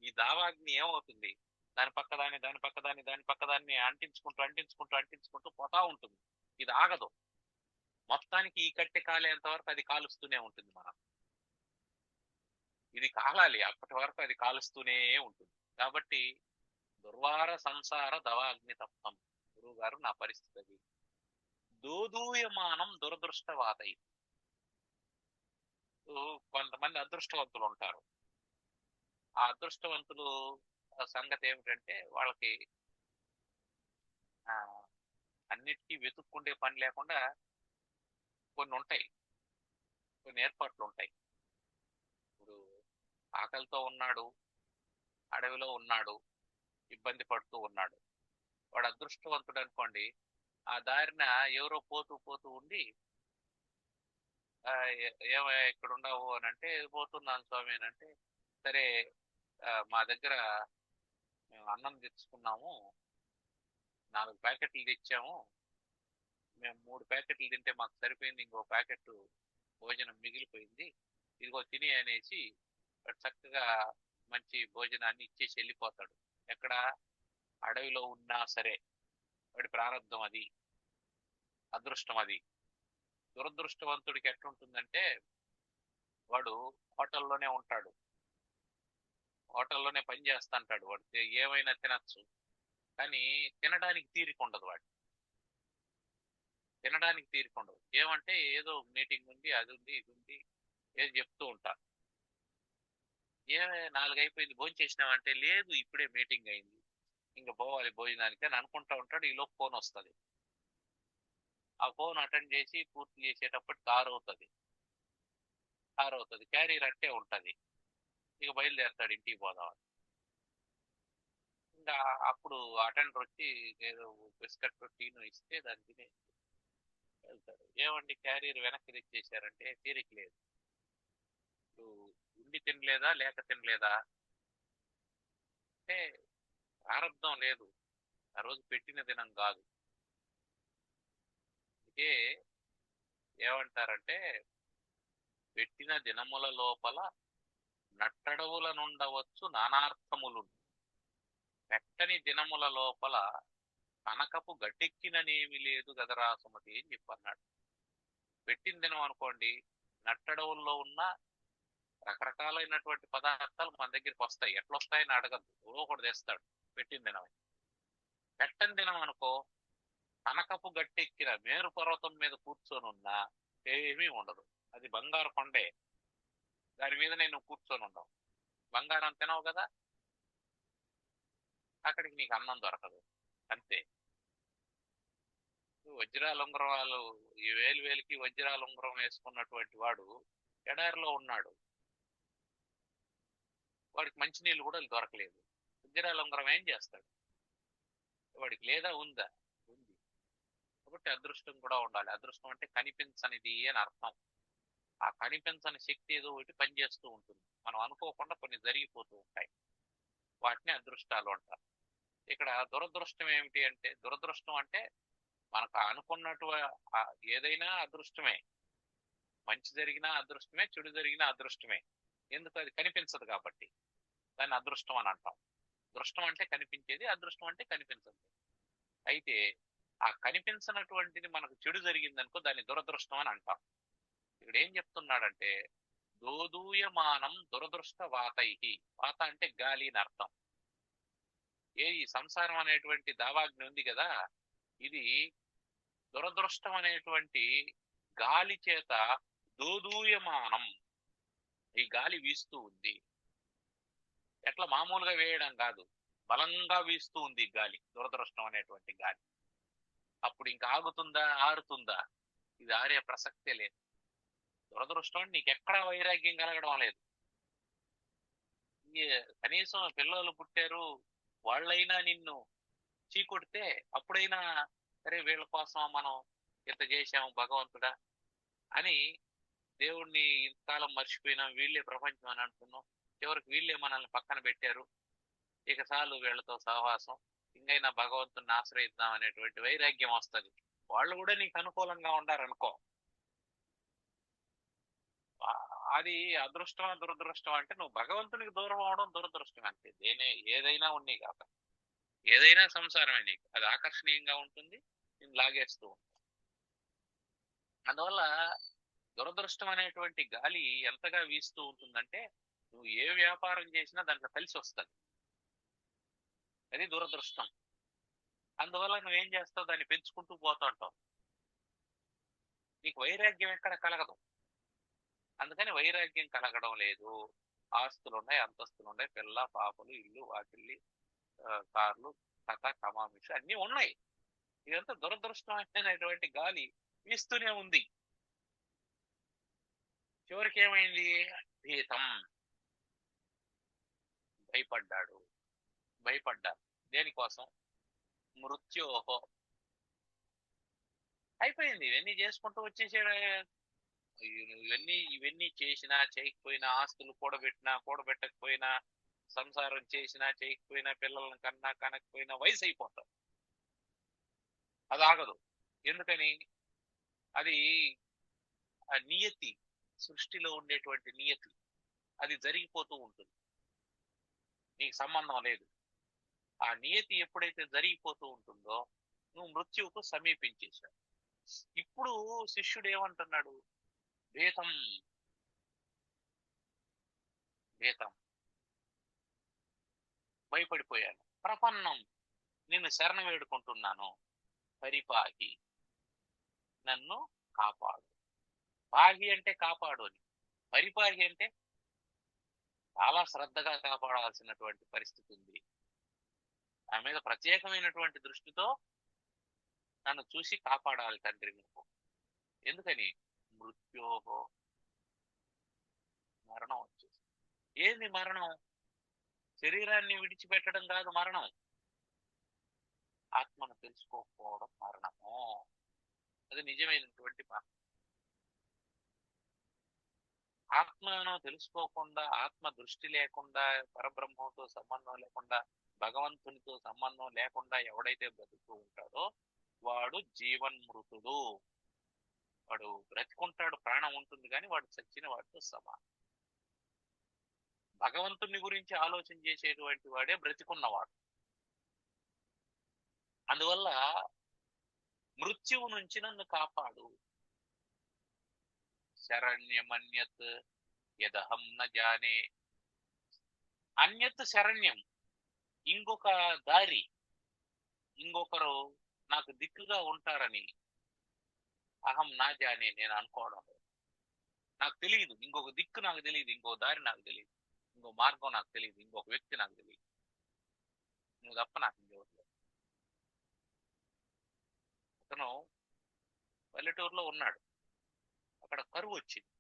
ఈ దావాగ్ని ఏమవుతుంది, దాని పక్కదాన్ని అంటించుకుంటూ పోతా ఉంటుంది. ఇది ఆగదు. మొత్తానికి ఈ కట్టె కాలేంత వరకు అది కాలుస్తూనే ఉంటుంది. మనం ఇది కాలాలి, అప్పటి వరకు అది కాలుస్తూనే ఉంటుంది. కాబట్టి దుర్వార సంసార దవాగ్ని తప్తం. గురువు గారు, నా పరిస్థితి అది. దోదూయమానం దురదృష్టవాతై. కొంతమంది అదృష్టవంతులు ఉంటారు. ఆ అదృష్టవంతులు సంగతి ఏమిటంటే వాళ్ళకి ఆ, అన్నిటికీ వెతుక్కుండే పని లేకుండా కొన్ని ఉంటాయి, కొన్ని ఏర్పాట్లు ఉంటాయి. ఇప్పుడు ఆకలితో ఉన్నాడు, అడవిలో ఉన్నాడు, ఇబ్బంది పడుతూ ఉన్నాడు. వాడు అదృష్టవంతుడు అనుకోండి, ఆ దారిన ఎవరో పోతూ పోతూ ఉండి ఏమయ్యా ఇక్కడ ఉండవు అని అంటే, పోతున్నాను స్వామి అని అంటే, సరే మా దగ్గర మేము అన్నం తెచ్చుకున్నాము, 4 ప్యాకెట్లు తెచ్చాము, మేము 3 ప్యాకెట్లు తింటే మాకు సరిపోయింది, ఇంకో ప్యాకెట్ భోజనం మిగిలిపోయింది, ఇదిగో తిని అనేసి వాడు చక్కగా మంచి భోజనాన్ని ఇచ్చేసి వెళ్ళిపోతాడు. ఎక్కడ? అడవిలో ఉన్నా సరే. వాడి ప్రారంధం అది, అదృష్టం అది. దురదృష్టవంతుడికి ఎట్లుంటుందంటే, వాడు హోటల్లోనే ఉంటాడు, హోటల్లోనే పని చేస్తుంటాడు, వాడు ఏమైనా తినచ్చు, కానీ తినడానికి తీరిక ఉండదు. వాడు తినడానికి తీరిక ఉండదు. ఏమంటే ఏదో మీటింగ్ ఉంది, అది ఉంది, ఇది ఉంది, ఏది చెప్తూ ఉంటారు. 4 అయిపోయింది, భోజనం చేసినామంటే, లేదు ఇప్పుడే మీటింగ్ అయింది, ఇంకా పోవాలి భోజనానికి అని అనుకుంటా ఉంటాడు. ఈలోపు ఫోన్ వస్తుంది. ఆ ఫోన్ అటెండ్ చేసి పూర్తి చేసేటప్పటికి 6 అవుతుంది. క్యారియర్ అట్టే ఉంటది. ఇక బయలుదేరతాడు ఇంటికి పోదామని. ఇంకా అప్పుడు అటెండర్ వచ్చి ఏదో బిస్కెట్ టీను ఇస్తే దాన్ని తిని వెళ్తాడు. ఏమండి క్యారియర్ వెనక్కి తెచ్చేసారంటే, తీరిక లేదు. ఉండి తినలేదా లేక తినలేదా అంటే, ప్రారంభం లేదు, ఆ రోజు పెట్టిన దినం కాదు. ఇదే ఏమంటారంటే, పెట్టిన దినముల లోపల నట్టడవుల నుండవచ్చు నానార్థములు, పెట్టని దినముల లోపల కనకపు గట్టెక్కిననేమి లేదు గదరా సుమతి అని చెప్పన్నాడు. పెట్టిన దినం అనుకోండి, నట్టడవుల్లో ఉన్న రకరకాలైనటువంటి పదార్థాలు మన దగ్గరికి వస్తాయి. ఎట్లా వస్తాయని అడగద్దు, ఎవరో ఒకటి తెస్తాడు పెట్టిన దినం. పెట్టని దినం అనుకో, కనకపు గట్టెక్కిన మేరు పర్వతం మీద కూర్చొని ఉన్నా ఏమీ ఉండదు. అది బంగారు కొండే, దాని మీద నేను కూర్చొని ఉండవు, బంగారం తినవు కదా, అక్కడికి నీకు అన్నం దొరకదు, అంతే. వజ్రాల ఉంగరాలు, ఈ వేలుకి వజ్రాల ఉంగరం వేసుకున్నటువంటి వాడు ఎడారిలో ఉన్నాడు, వాడికి మంచినీళ్ళు కూడా దొరకలేదు. వజ్రాల ఉంగరం ఏం చేస్తాడు? వాడికి లేదా ఉందా? ఉంది. కాబట్టి అదృష్టం కూడా ఉండాలి. అదృష్టం అంటే కనిపించనిది అని అర్థం. ఆ కనిపించని శక్తి ఏదో ఒకటి పనిచేస్తూ ఉంటుంది, మనం అనుకోకుండా కొన్ని జరిగిపోతూ ఉంటాయి, వాటిని అదృష్టాలు అంటారు. ఇక్కడ దురదృష్టం ఏమిటి అంటే, దురదృష్టం అంటే మనకు అనుకున్నట్టు ఏదైనా అదృష్టమే, మంచి జరిగినా అదృష్టమే, చెడు జరిగినా అదృష్టమే. ఎందుకు? అది కనిపించదు కాబట్టి దాన్ని అదృష్టం అని అంటాం. దృష్టం అంటే కనిపించేది, అదృష్టం అంటే కనిపించదు. అయితే ఆ కనిపించినటువంటిది మనకు చెడు జరిగిందనుకో, దాన్ని దురదృష్టం అని అంటాం. ఇక్కడ ఏం చెప్తున్నాడంటే, దోదూయమానం దురదృష్ట వాతై. వాత అంటే గాలి అని అర్థం. ఈ సంసారం అనేటువంటి దావాగ్ని ఉంది కదా, ఇది దురదృష్టం అనేటువంటి గాలి చేత దోదూయమానం, ఈ గాలి వీస్తూ ఉంది. ఎట్లా మామూలుగా వేయడం కాదు, బలంగా వీస్తూ ఉంది గాలి, దురదృష్టం అనేటువంటి గాలి. అప్పుడు ఇంకా ఆగుతుందా, ఆరుతుందా? ఇది ఆరే ప్రసక్తే లేదు. దురదృష్టం నీకు ఎక్కడా వైరాగ్యం కలగడం లేదు. కనీసం పిల్లలు పుట్టారు, వాళ్ళైనా నిన్ను చీకొడితే అప్పుడైనా సరే వీళ్ళ కోసం మనం ఇంత చేశాము భగవంతుడా అని దేవుణ్ణి ఇంతకాలం మర్చిపోయినాం, వీళ్ళే ప్రపంచం అని అంటున్నాం, చివరికి వీళ్ళే మనల్ని పక్కన పెట్టారు, ఇక చాలు వీళ్ళతో సహవాసం, ఇంకైనా భగవంతుని ఆశ్రయిద్దాం అనేటువంటి వైరాగ్యం వస్తుంది. వాళ్ళు కూడా నీకు అనుకూలంగా ఉండారనుకో, అది అదృష్టమా దురదృష్టం అంటే, నువ్వు భగవంతునికి దూరం అవడం దురదృష్టం అంతే. ఏదైనా ఉన్నాయి కాక, ఏదైనా సంసారమే, నీకు అది ఆకర్షణీయంగా ఉంటుంది, నేను లాగేస్తూ ఉంటాను. అందువల్ల దురదృష్టం అనేటువంటి గాలి ఎంతగా వీస్తూ ఉంటుందంటే, నువ్వు ఏ వ్యాపారం చేసినా దాంట్లో కలిసి వస్తుంది, అది దురదృష్టం. అందువల్ల నువ్వేం చేస్తావు, దాన్ని పెంచుకుంటూ పోతుంటావు, నీకు వైరాగ్యం ఎక్కడ కలగదు. అందుకని వైరాగ్యం కలగడం లేదు. ఆస్తులున్నాయి, అంతస్తులున్నాయి, పిల్ల పాపలు, ఇల్లు వాకిల్లి, కార్లు, కథ కమామిషు అన్నీ ఉన్నాయి. ఇదంతా దురదృష్టమైనటువంటి గాలి వీస్తూనే ఉంది. చివరికి ఏమైంది? భీతం, భయపడ్డాడు. దేనికోసం? మృత్యోహో. అయిపోయింది, ఇవన్నీ చేసుకుంటూ వచ్చేసాడు. ఇవన్నీ చేసినా చేయకపోయినా, ఆస్తులు కూడబెట్టకపోయినా, సంసారం చేసినా చేయకపోయినా, పిల్లలను కన్నా కనకపోయినా వయసు అయిపోతాం. అది ఆగదు. ఎందుకని? అది ఆ నియతి, సృష్టిలో ఉండేటువంటి నియతి. అది జరిగిపోతూ ఉంటుంది, నీకు సంబంధం లేదు. ఆ నియతి ఎప్పుడైతే జరిగిపోతూ ఉంటుందో నువ్వు మృత్యువుకు సమీపించేశావు. ఇప్పుడు శిష్యుడు ఏమంటున్నాడు? భీతం, భీతం, భయపడిపోయాను. ప్రపన్నం, నిన్ను శరణ వేడుకుంటున్నాను. పరిపాహి, నన్ను కాపాడు. పాహి అంటే కాపాడు అని, పరిపాహి అంటే చాలా శ్రద్ధగా కాపాడాల్సినటువంటి పరిస్థితి ఉంది. నా మీద ప్రత్యేకమైనటువంటి దృష్టితో నన్ను చూసి కాపాడాలి తండ్రి నువ్వు. ఎందుకని? మృత్యోహో, మరణం వచ్చేసి. ఏంది మరణం? శరీరాన్ని విడిచిపెట్టడం కాదు మరణం, ఆత్మను తెలుసుకోకపోవడం మరణము. అది నిజమైనటువంటి మరణం. ఆత్మను తెలుసుకోకుండా, ఆత్మ దృష్టి లేకుండా, పరబ్రహ్మంతో సంబంధం లేకుండా, భగవంతునితో సంబంధం లేకుండా ఎవడైతే బ్రతుకుతూ ఉంటాడో వాడు జీవన్మృతుడు. వాడు బ్రతికుంటాడు, ప్రాణం ఉంటుంది, కానీ వాడు చచ్చిన వాడితో సమానం. భగవంతుని గురించి ఆలోచన చేసేటువంటి వాడే బ్రతికున్నవాడు. అందువల్ల మృత్యువు నుంచి నన్ను కాపాడు. శరణ్యమన్యత్ యదహం న జానే. అన్యత్ శరణ్యం, ఇంకొక దారి, ఇంకొకరు నాకు దిక్కుగా ఉంటారని అహం నా జానే, నేను అనుకోవడం లేదు. నాకు తెలియదు, ఇంకొక దిక్కు నాకు తెలియదు, ఇంకో దారి నాకు తెలియదు, ఇంకో మార్గం నాకు తెలియదు, ఇంకొక వ్యక్తి నాకు తెలియదు. నువ్వు తప్ప నాకు ఇంకెవరు లేరు. అతను పల్లెటూరులో ఉన్నాడు. అక్కడ కరువు వచ్చింది.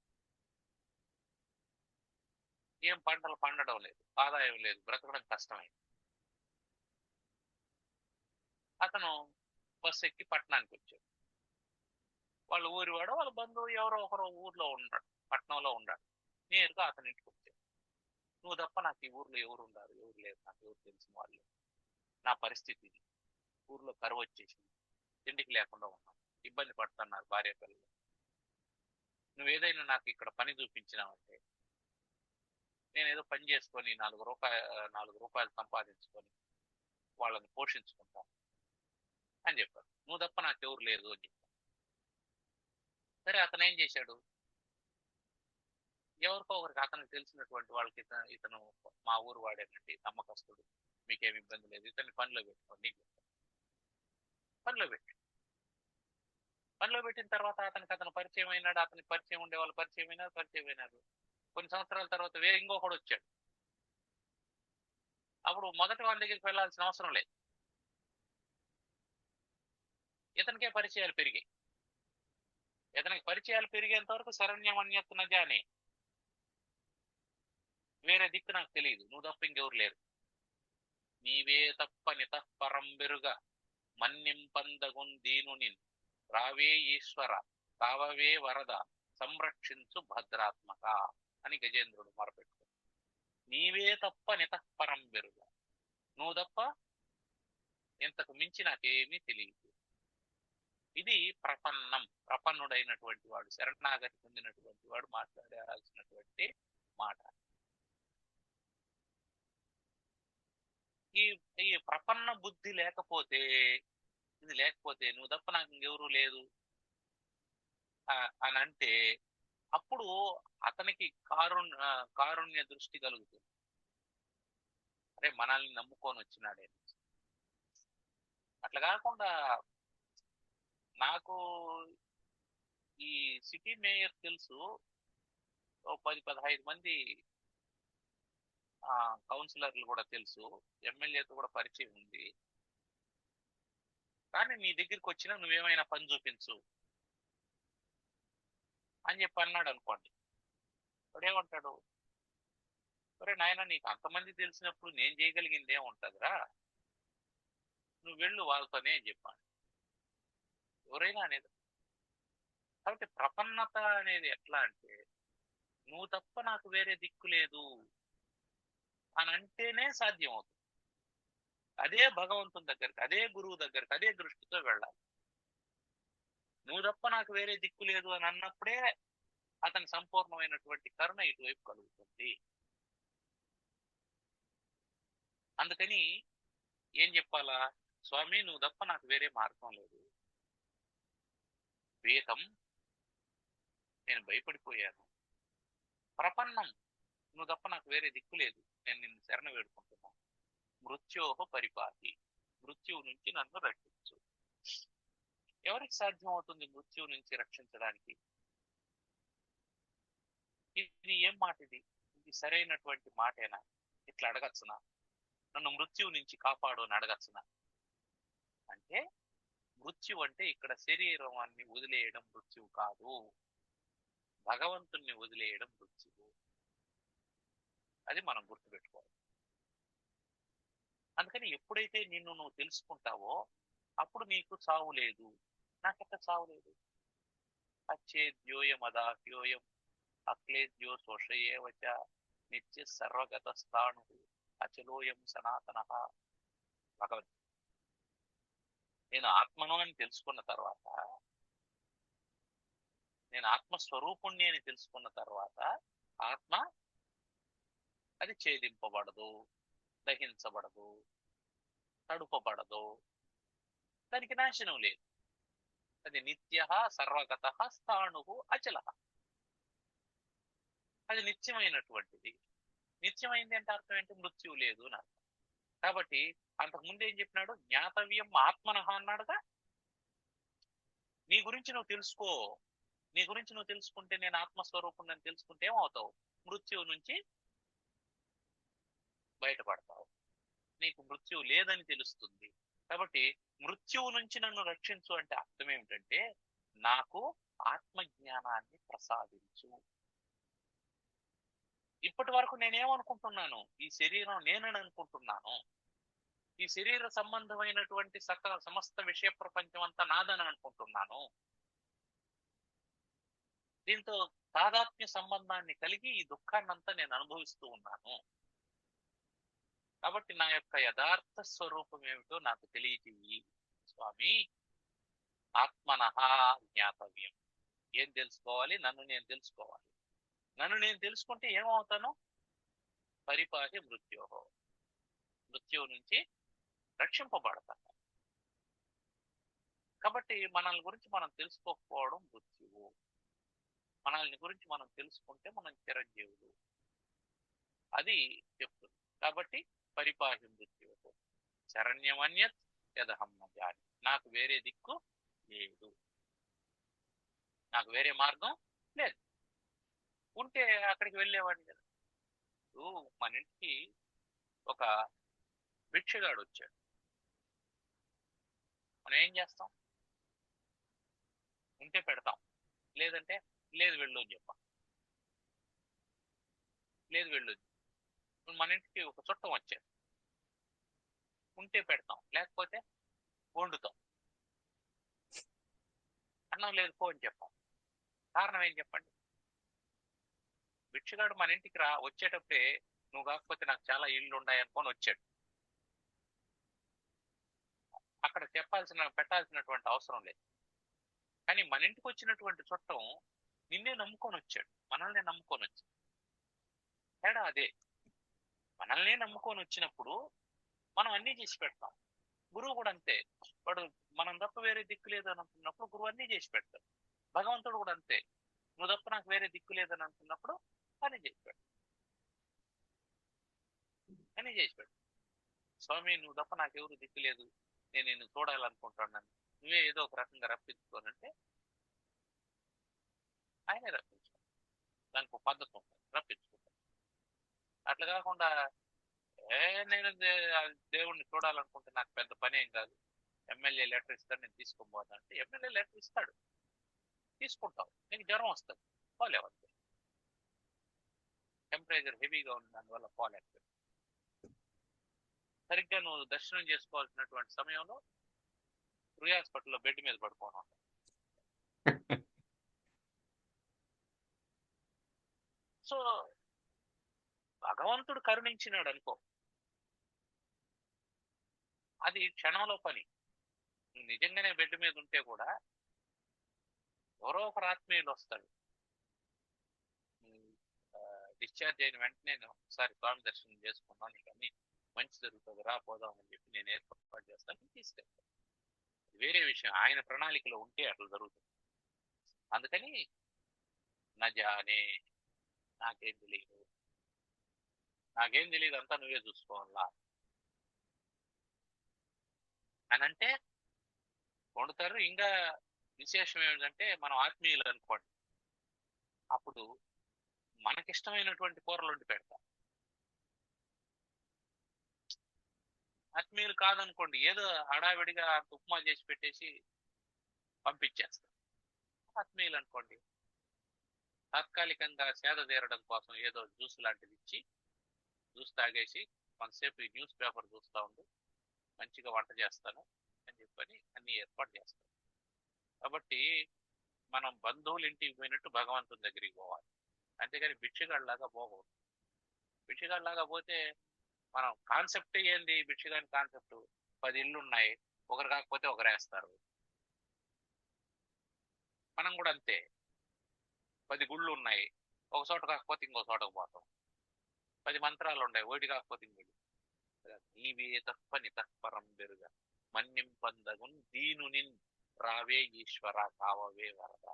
ఏం పంటలు పండడం లేదు, ఆదాయం లేదు, బ్రతకడం కష్టమైంది. అతను బస్సు ఎక్కి పట్టణానికి వచ్చాడు. వాళ్ళ ఊరివాడు, వాళ్ళ బంధువు ఎవరో ఒకరు ఊర్లో ఉన్నాడు, పట్టణంలో ఉన్నాడు. నేరుగా అతని ఇంటికి వచ్చాడు. నువ్వు తప్ప నాకు ఈ ఊర్లో ఎవరు ఉన్నారు, ఎవరు లేరు, నాకు ఎవరు తెలిసిన వాళ్ళు. నా పరిస్థితి ఇది. ఊర్లో కరువు వచ్చేసింది, తిండికి లేకుండా ఉన్నాం, ఇబ్బంది పడుతున్నారు భార్య పిల్లలు. నువ్వు ఏదైనా నాకు ఇక్కడ పని చూపించినావంటే నేను ఏదో పని చేసుకొని 4 రూపాయలు సంపాదించుకొని వాళ్ళని పోషించుకుంటాను అని చెప్పాడు. నువ్వు తప్ప నాకెవరు లేదు అని చెప్పాడు. సరే, అతను ఏం చేశాడు? ఎవరికో ఒకరికి, అతనికి తెలిసినటువంటి వాళ్ళకి, ఇతను మా ఊరు వాడేనండి, నమ్మకస్తుడు, మీకేమి ఇబ్బంది లేదు, ఇతన్ని పనిలో పెట్టుకోండి. పనిలో పెట్టిన తర్వాత అతను పరిచయం అయినాడు. అతనికి పరిచయం ఉండే వాళ్ళు పరిచయం అయినారు. కొన్ని సంవత్సరాల తర్వాత ఇంకొకడు వచ్చాడు. అప్పుడు మొదటి వాళ్ళ దగ్గరికి వెళ్ళాల్సిన అవసరం లేదు, ఇతనికే పరిచయాలు పెరిగాయి. ఇతనికి పరిచయాలు పెరిగేంత వరకు శరణ్యమన్యత్న జానే, వేరే దిక్కు నాకు తెలియదు, నువ్వు తప్ప ఇంకెవరు లేరు. నీవే తప్ప నితఃపరం బెరుగా మన్నింపందగున్ దీనుని రావే ఈశ్వర రావవే వరద సంరక్షించు భద్రాత్మక అని గజేంద్రుడు మొరపెట్టుకో. నీవే తప్ప నితఃపరం బెరుగా, నువ్వు తప్ప ఇంతకు మించి నాకేమీ తెలియదు. ఇది ప్రపన్నుడైనటువంటి వాడు, శరణాగతి పొందినటువంటి వాడు మాట్లాడాల్సినటువంటి మాట. ఈ ప్రపన్న బుద్ధి లేకపోతే, నువ్వు తప్ప నాకు ఇంకెవరూ లేదు అని అంటే, అప్పుడు అతనికి కారుణ్య దృష్టి కలుగుతుంది. అరే, మనల్ని నమ్ముకొని వచ్చినాడే. అట్లా కాకుండా, నాకు ఈ సిటీ మేయర్ తెలుసు, 10-15 మంది కౌన్సిలర్లు కూడా తెలుసు, ఎమ్మెల్యేతో కూడా పరిచయం ఉంది. కానీ నీ దగ్గరికి వచ్చినా నువ్వేమైనా పని చూపించు అని చెప్పి అన్నాడు అనుకోండి. వాడేమంటాడు, ఒరే నాయన, నీకు అంతమంది తెలిసినప్పుడు నేను చేయగలిగింది ఏముంటదిరా, నువ్వు వెళ్ళు వాళ్ళతోనే అని చెప్పాను. ఎవరైనా అనేది. కాబట్టి ప్రపన్నత అనేది ఎట్లా అంటే, నువ్వు తప్ప నాకు వేరే దిక్కు లేదు అని అంటేనే సాధ్యం అవుతుంది. అదే భగవంతుని దగ్గరికి, అదే గురువు దగ్గరికి, అదే దృష్టితో వెళ్ళాలి. నువ్వు తప్ప నాకు వేరే దిక్కు లేదు అని అన్నప్పుడే అతని సంపూర్ణమైనటువంటి కరుణ ఇటువైపు కలుగుతుంది. అందుకని ఏం చెప్పాలా, స్వామి నువ్వు తప్ప నాకు వేరే మార్గం లేదు, వేదం నేను భయపడిపోయాను, ప్రపన్నం నువ్వు తప్ప నాకు వేరే దిక్కు లేదు, నేను నిన్ను శరణ వేడుకుంటున్నాను, మృత్యోహ పరిపాటి, మృత్యువు నుంచి నన్ను రక్షించు. ఎవరికి సాధ్యం అవుతుంది మృత్యువు నుంచి రక్షించడానికి? ఇది ఏం మాట, ఇది సరైనటువంటి మాటేనా? ఇట్లా అడగచ్చునా? నన్ను మృత్యువు నుంచి కాపాడు అని అడగచ్చునా? అంటే మృత్యువు అంటే ఇక్కడ శరీరాన్ని వదిలేయడం మృత్యువు కాదు, భగవంతుణ్ణి వదిలేయడం మృత్యువు. అది మనం గుర్తుపెట్టుకోవాలి. అందుకని ఎప్పుడైతే నిన్ను నువ్వు తెలుసుకుంటావో అప్పుడు నీకు చావు లేదు. నాకెట్ట చావు లేదు? అచ్చేద్యోయమదాహ్యోయం అక్లేద్యో శోషయేవచ నిత్య సర్వగత స్థాణు అచలోయం సనాతన. భగవద్ నేను ఆత్మను అని తెలుసుకున్న తర్వాత, నేను ఆత్మస్వరూపుణ్ణి అని తెలుసుకున్న తర్వాత, ఆత్మ అది ఛేదింపబడదు, దహించబడదు, తడుపబడదు, దానికి నాశనం లేదు. అది నిత్య సర్వగత స్థాణు అచల. అది నిత్యమైనటువంటిది. నిత్యమైంది అంటే అర్థం ఏంటి? మృత్యువు లేదు అని అర్థం. కాబట్టి అంతకుముందు ఏం చెప్పినాడు? జ్ఞాతవ్యం ఆత్మనః అన్నాడుగా. నీ గురించి నువ్వు తెలుసుకో. నీ గురించి నువ్వు తెలుసుకుంటే, నేను ఆత్మస్వరూపుణ్ణి అని తెలుసుకుంటే ఏమవుతావు? మృత్యువు నుంచి బయటపడతావు. నీకు మృత్యువు లేదని తెలుస్తుంది. కాబట్టి మృత్యువు నుంచి నన్ను రక్షించు అంటే అర్థం ఏమిటంటే, నాకు ఆత్మజ్ఞానాన్ని ప్రసాదించు. ఇప్పటి వరకు నేనేమనుకుంటున్నాను? ఈ శరీరం నేనని అనుకుంటున్నాను. ఈ శరీర సంబంధమైనటువంటి సమస్త విషయ ప్రపంచం అంతా నాదని అనుకుంటున్నాను. దీంతో తాదాత్మ్య సంబంధాన్ని కలిగి ఈ దుఃఖాన్నంతా నేను అనుభవిస్తూ ఉన్నాను. కాబట్టి నా యొక్క యథార్థ స్వరూపం ఏమిటో నాకు తెలియజేయి స్వామి. ఆత్మనః జ్ఞాతవ్యం. ఏం తెలుసుకోవాలి? నన్ను నేను తెలుసుకోవాలి. నన్ను నేను తెలుసుకుంటే ఏమవుతాను? పరిపాహి మృత్యోహో, మృత్యువు నుంచి రక్షింపబడతాను. కాబట్టి మనల్ని గురించి మనం తెలుసుకోకపోవడం మృత్యువు. మనల్ని గురించి మనం తెలుసుకుంటే మనం చిరంజీవులు. అది చెప్తుంది. కాబట్టి పరిపాహి మృత్యువు శరణ్యమన్యత్ యదహం న జాని. నాకు వేరే దిక్కు లేదు, నాకు వేరే మార్గం లేదు. ఉంటే అక్కడికి వెళ్ళేవాడిని కదా. మన ఇంటికి ఒక భిక్షగాడు వచ్చాడు. మనం ఏం చేస్తాం? ఉంటే పెడతాం, లేదంటే లేదు వెళ్ళు అని చెప్పాం. లేదు వెళ్ళు. మన ఇంటికి ఒక చుట్టం వచ్చాడు. ఉంటే పెడతాం, లేకపోతే వండుతాం. అన్నం లేదు పో అని చెప్పాం. కారణం ఏం చెప్పండి? భిక్షగాడు మన ఇంటికి వచ్చేటప్పుడే నువ్వు కాకపోతే నాకు చాలా ఇళ్ళు ఉన్నాయి అనుకొని వచ్చాడు. అక్కడ పెట్టాల్సినటువంటి అవసరం లేదు. కానీ మన ఇంటికి వచ్చినటువంటి చుట్టం నిన్నే నమ్ముకొని వచ్చాడు, మనల్ని నమ్ముకొని వచ్చాడు. తేడా అదే. మనల్ని నమ్ముకొని వచ్చినప్పుడు మనం అన్నీ చేసి పెడతాం. గురువు కూడా అంతే. వాడు మనం తప్ప వేరే దిక్కు లేదని అనుకున్నప్పుడు గురువు అన్నీ చేసి పెడతాడు. భగవంతుడు కూడా అంతే. నువ్వు తప్ప నాకు వేరే దిక్కు లేదని అనుకున్నప్పుడు అన్నీ చేసి పెడతాడు. అన్నీ చేసి పెడతాడు. స్వామి నువ్వు తప్ప నాకెవరు దిక్కు లేదు, నేను నిన్ను చూడాలనుకుంటున్నాను, నువ్వే ఏదో ఒక రకంగా రప్పించుకోనంటే ఆయనే రప్పించుకో. దానికి ఒక పద్ధతి ఉంటుంది, రప్పించుకుంటాడు. అట్లా కాకుండా నేను దేవుణ్ణి చూడాలనుకుంటే నాకు పెద్ద పని ఏం కాదు, ఎమ్మెల్యే లెటర్ ఇస్తాడు, నేను తీసుకోబోతా అంటే ఎమ్మెల్యే లెటర్ ఇస్తాడు, తీసుకుంటావు, నీకు జ్వరం వస్తుంది, పోలేవచ్చు. టెంపరేచర్ హెవీగా ఉంది, దానివల్ల పోలేకపోయింది. సరిగ్గా నువ్వు దర్శనం చేసుకోవాల్సినటువంటి సమయంలో రుయ్ హాస్పిటల్లో బెడ్ మీద పడుకోను. సో భగవంతుడు కరుణించినాడు అనుకో, అది క్షణంలో పని. నిజంగానే బెడ్ మీద ఉంటే కూడా ఎవరో ఒక ఆత్మీయులు వస్తాడు. డిశ్చార్జ్ అయిన వెంటనే నేను ఒకసారి స్వామి దర్శనం చేసుకున్నాను, నీకు అన్ని మంచి జరుగుతుంది, రాపోదాం అని చెప్పి నేను ఏర్పాటు చేస్తాను, తీసుకెళ్తాను. వేరే విషయం, ఆయన ప్రణాళికలో ఉంటే అట్లా జరుగుతుంది. అందుకని నజానే, నాకేం తెలియదు అంతా నువ్వే చూసుకోవాలా అని అంటే వండుతారు. ఇంకా విశేషం ఏమిటంటే మనం ఆత్మీయులు అనుకోండి, అప్పుడు మనకిష్టమైనటువంటి కూరలు వండి పెడతాం. ఆత్మీయులు కాదనుకోండి, ఏదో హడావిడిగా ఉప్మా చేసి పెట్టేసి పంపించేస్తాం. ఆత్మీయులు అనుకోండి, తాత్కాలికంగా సేద తీరడం కోసం ఏదో జ్యూస్ లాంటిది ఇచ్చి జ్యూస్ తాగేసి కొంతసేపు ఈ న్యూస్ పేపర్ చూస్తూ ఉండు, మంచిగా వంట చేస్తాను అని చెప్పని అన్ని ఏర్పాటు చేస్తాను. కాబట్టి మనం బంధువులు ఇంటికి పోయినట్టు భగవంతుని దగ్గరికి పోవాలి, అంతేగాని భిక్షగాడిలాగా పోకూడదు. భిక్షగాడిలాగా పోతే మనం కాన్సెప్ట్ ఏంది, భిక్షగాని కాన్సెప్ట్ 10 ఇళ్ళు ఉన్నాయి, ఒకరు కాకపోతే ఒకరు వేస్తారు. మనం కూడా అంతే, 10 గుళ్ళు ఉన్నాయి, ఒక చోట కాకపోతే ఇంకో చోటకు పోతాం. 10 మంత్రాలు ఉన్నాయి, ఒకటి కాకపోతే ఇంకోటి. నీవే తప్పని తత్పరం బెరుగ మన్నింపందగున్ దీనునిన్ రావే ఈశ్వర కావవే వరద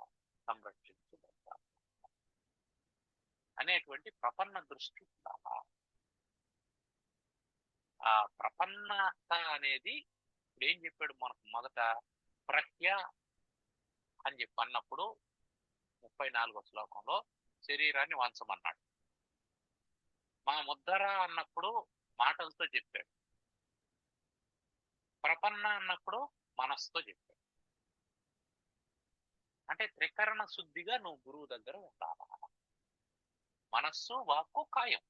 సంరక్షించు అనేటువంటి ప్రపన్న దృష్టి ఉండాలా. ఆ ప్రపన్నత అనేది ఇప్పుడు ఏం చెప్పాడు మనకు, మొదట ప్రఖ్య అని చెప్పి అన్నప్పుడు 34వ శ్లోకంలో శరీరాన్ని వంచమన్నాడు. మా ముద్దర అన్నప్పుడు మాటలతో చెప్పాడు. ప్రపన్న అన్నప్పుడు మనస్సుతో చెప్పాడు. అంటే త్రికరణ శుద్ధిగా నువ్వు గురువు దగ్గర ఉండాలా. మనస్సు, వాక్కు, కాయం,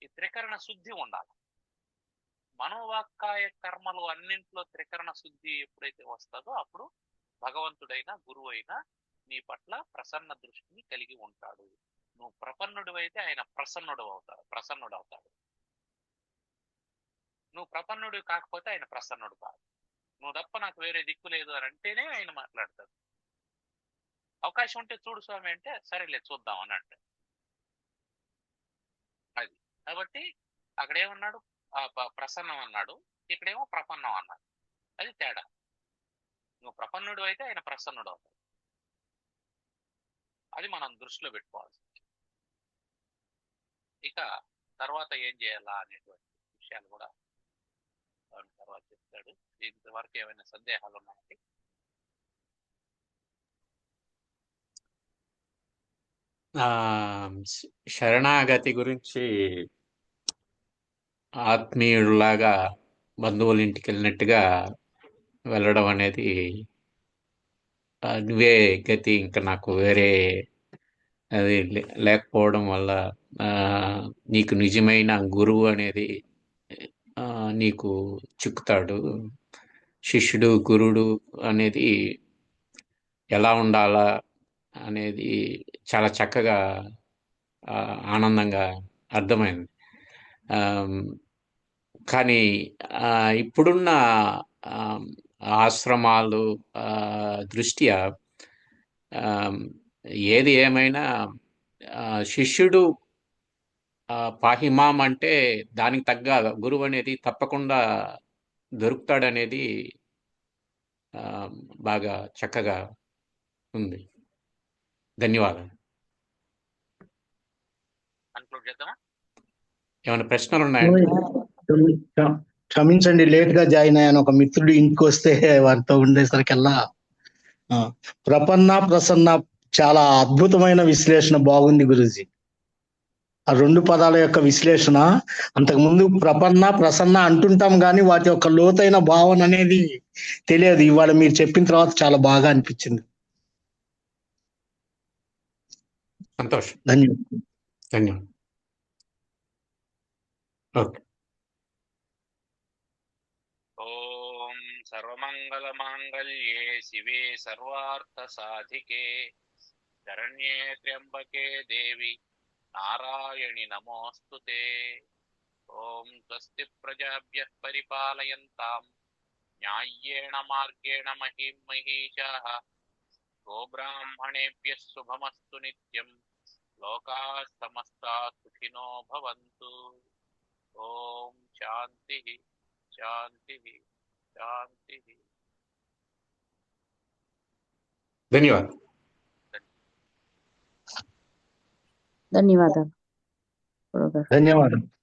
ఈ త్రికరణ శుద్ధి ఉండాలి. మనోవాక్కాయ కర్మలు అన్నింట్లో త్రికరణ శుద్ధి ఎప్పుడైతే వస్తుందో అప్పుడు భగవంతుడైనా గురువు అయినా నీ పట్ల ప్రసన్న దృష్టిని కలిగి ఉంటాడు. నువ్వు ప్రపన్నుడు అయితే ఆయన ప్రసన్నుడు అవుతాడు. నువ్వు ప్రపన్నుడు కాకపోతే ఆయన ప్రసన్నుడు కాదు. నువ్వు తప్ప నాకు వేరే దిక్కు లేదు అని అంటేనే ఆయన మాట్లాడతాడు. అవకాశం ఉంటే చూడు స్వామి అంటే సరేలే చూద్దాం అని అంటాడు. అది కాబట్టి అక్కడేమన్నాడు, ప్రసన్నం అన్నాడు, ఇక్కడేమో ప్రపన్నం అన్నాడు. అది తేడా. నువ్వు ప్రపన్నుడు అయితే ఆయన ప్రసన్నుడు అవుతాడు. అది మనం దృష్టిలో పెట్టుకోవాల్సింది. ఇక తర్వాత ఏం చేయాలా అనేటువంటి విషయాలు కూడా తర్వాత చెప్తాడు. ఇంతవరకు ఏమైనా సందేహాలు ఉన్నాయండి? శరణాగతి గురించి, ఆత్మీయుడిలాగా బంధువుల ఇంటికి వెళ్ళినట్టుగా వెళ్ళడం అనేది నువ్వే గతి, ఇంకా నాకు వేరే అది లేకపోవడం వల్ల నీకు నిజమైన గురువు అనేది నీకు చిక్కుతాడు. శిష్యుడు గురుడు అనేది ఎలా ఉండాలా అనేది చాలా చక్కగా ఆనందంగా అర్థమైంది. కానీ ఇప్పుడున్న ఆశ్రమాలు దృష్ట్యా ఏది ఏమైనా శిష్యుడు పాహిమాం అంటే దానికి తగ్గ గురువు అనేది తప్పకుండా దొరుకుతాడనేది బాగా చక్కగా ఉంది. ధన్యవాదాలు. ఏమైనా ప్రశ్నలు ఉన్నాయండి? క్షమించండి, లేట్ గా జాయిన్ అయ్యాను. ఒక మిత్రుడు ఇంటికి వస్తే వారితో ఉండేసరికల్లా ప్రపన్న ప్రసన్న చాలా అద్భుతమైన విశ్లేషణ, బాగుంది గురూజీ. ఆ రెండు పదాల యొక్క విశ్లేషణ. అంతకుముందు ప్రపన్న ప్రసన్న అంటుంటాం కానీ వాటి యొక్క లోతైన భావన అనేది తెలియదు. ఇవాళ మీరు చెప్పిన తర్వాత చాలా బాగా అనిపించింది. సంతోషం. ధన్యవాదాలు. ధన్యవాదాలు. ఓకే. ఓం సర్వమంగళ మాంగళ్యే శివే సర్వార్థ సాధికే శరణ్యే త్ర్యంబకే దేవి నారాయణి నమోస్తుతే. ఓం స్వస్తి ప్రజాభ్యః పరిపాలయంతాం న్యాయ్యేణ మార్గేణ మహీం మహీషాః గోబ్రాహ్మణేభ్యः శుభమస్తు నిత్యం. లోకాः సమస్తాः సుఖినో భవంతు. ఓం శాంతి శాంతి శాంతి. ధన్యవాదాలు. ధన్యవాదాలు. ధన్యవాదాలు.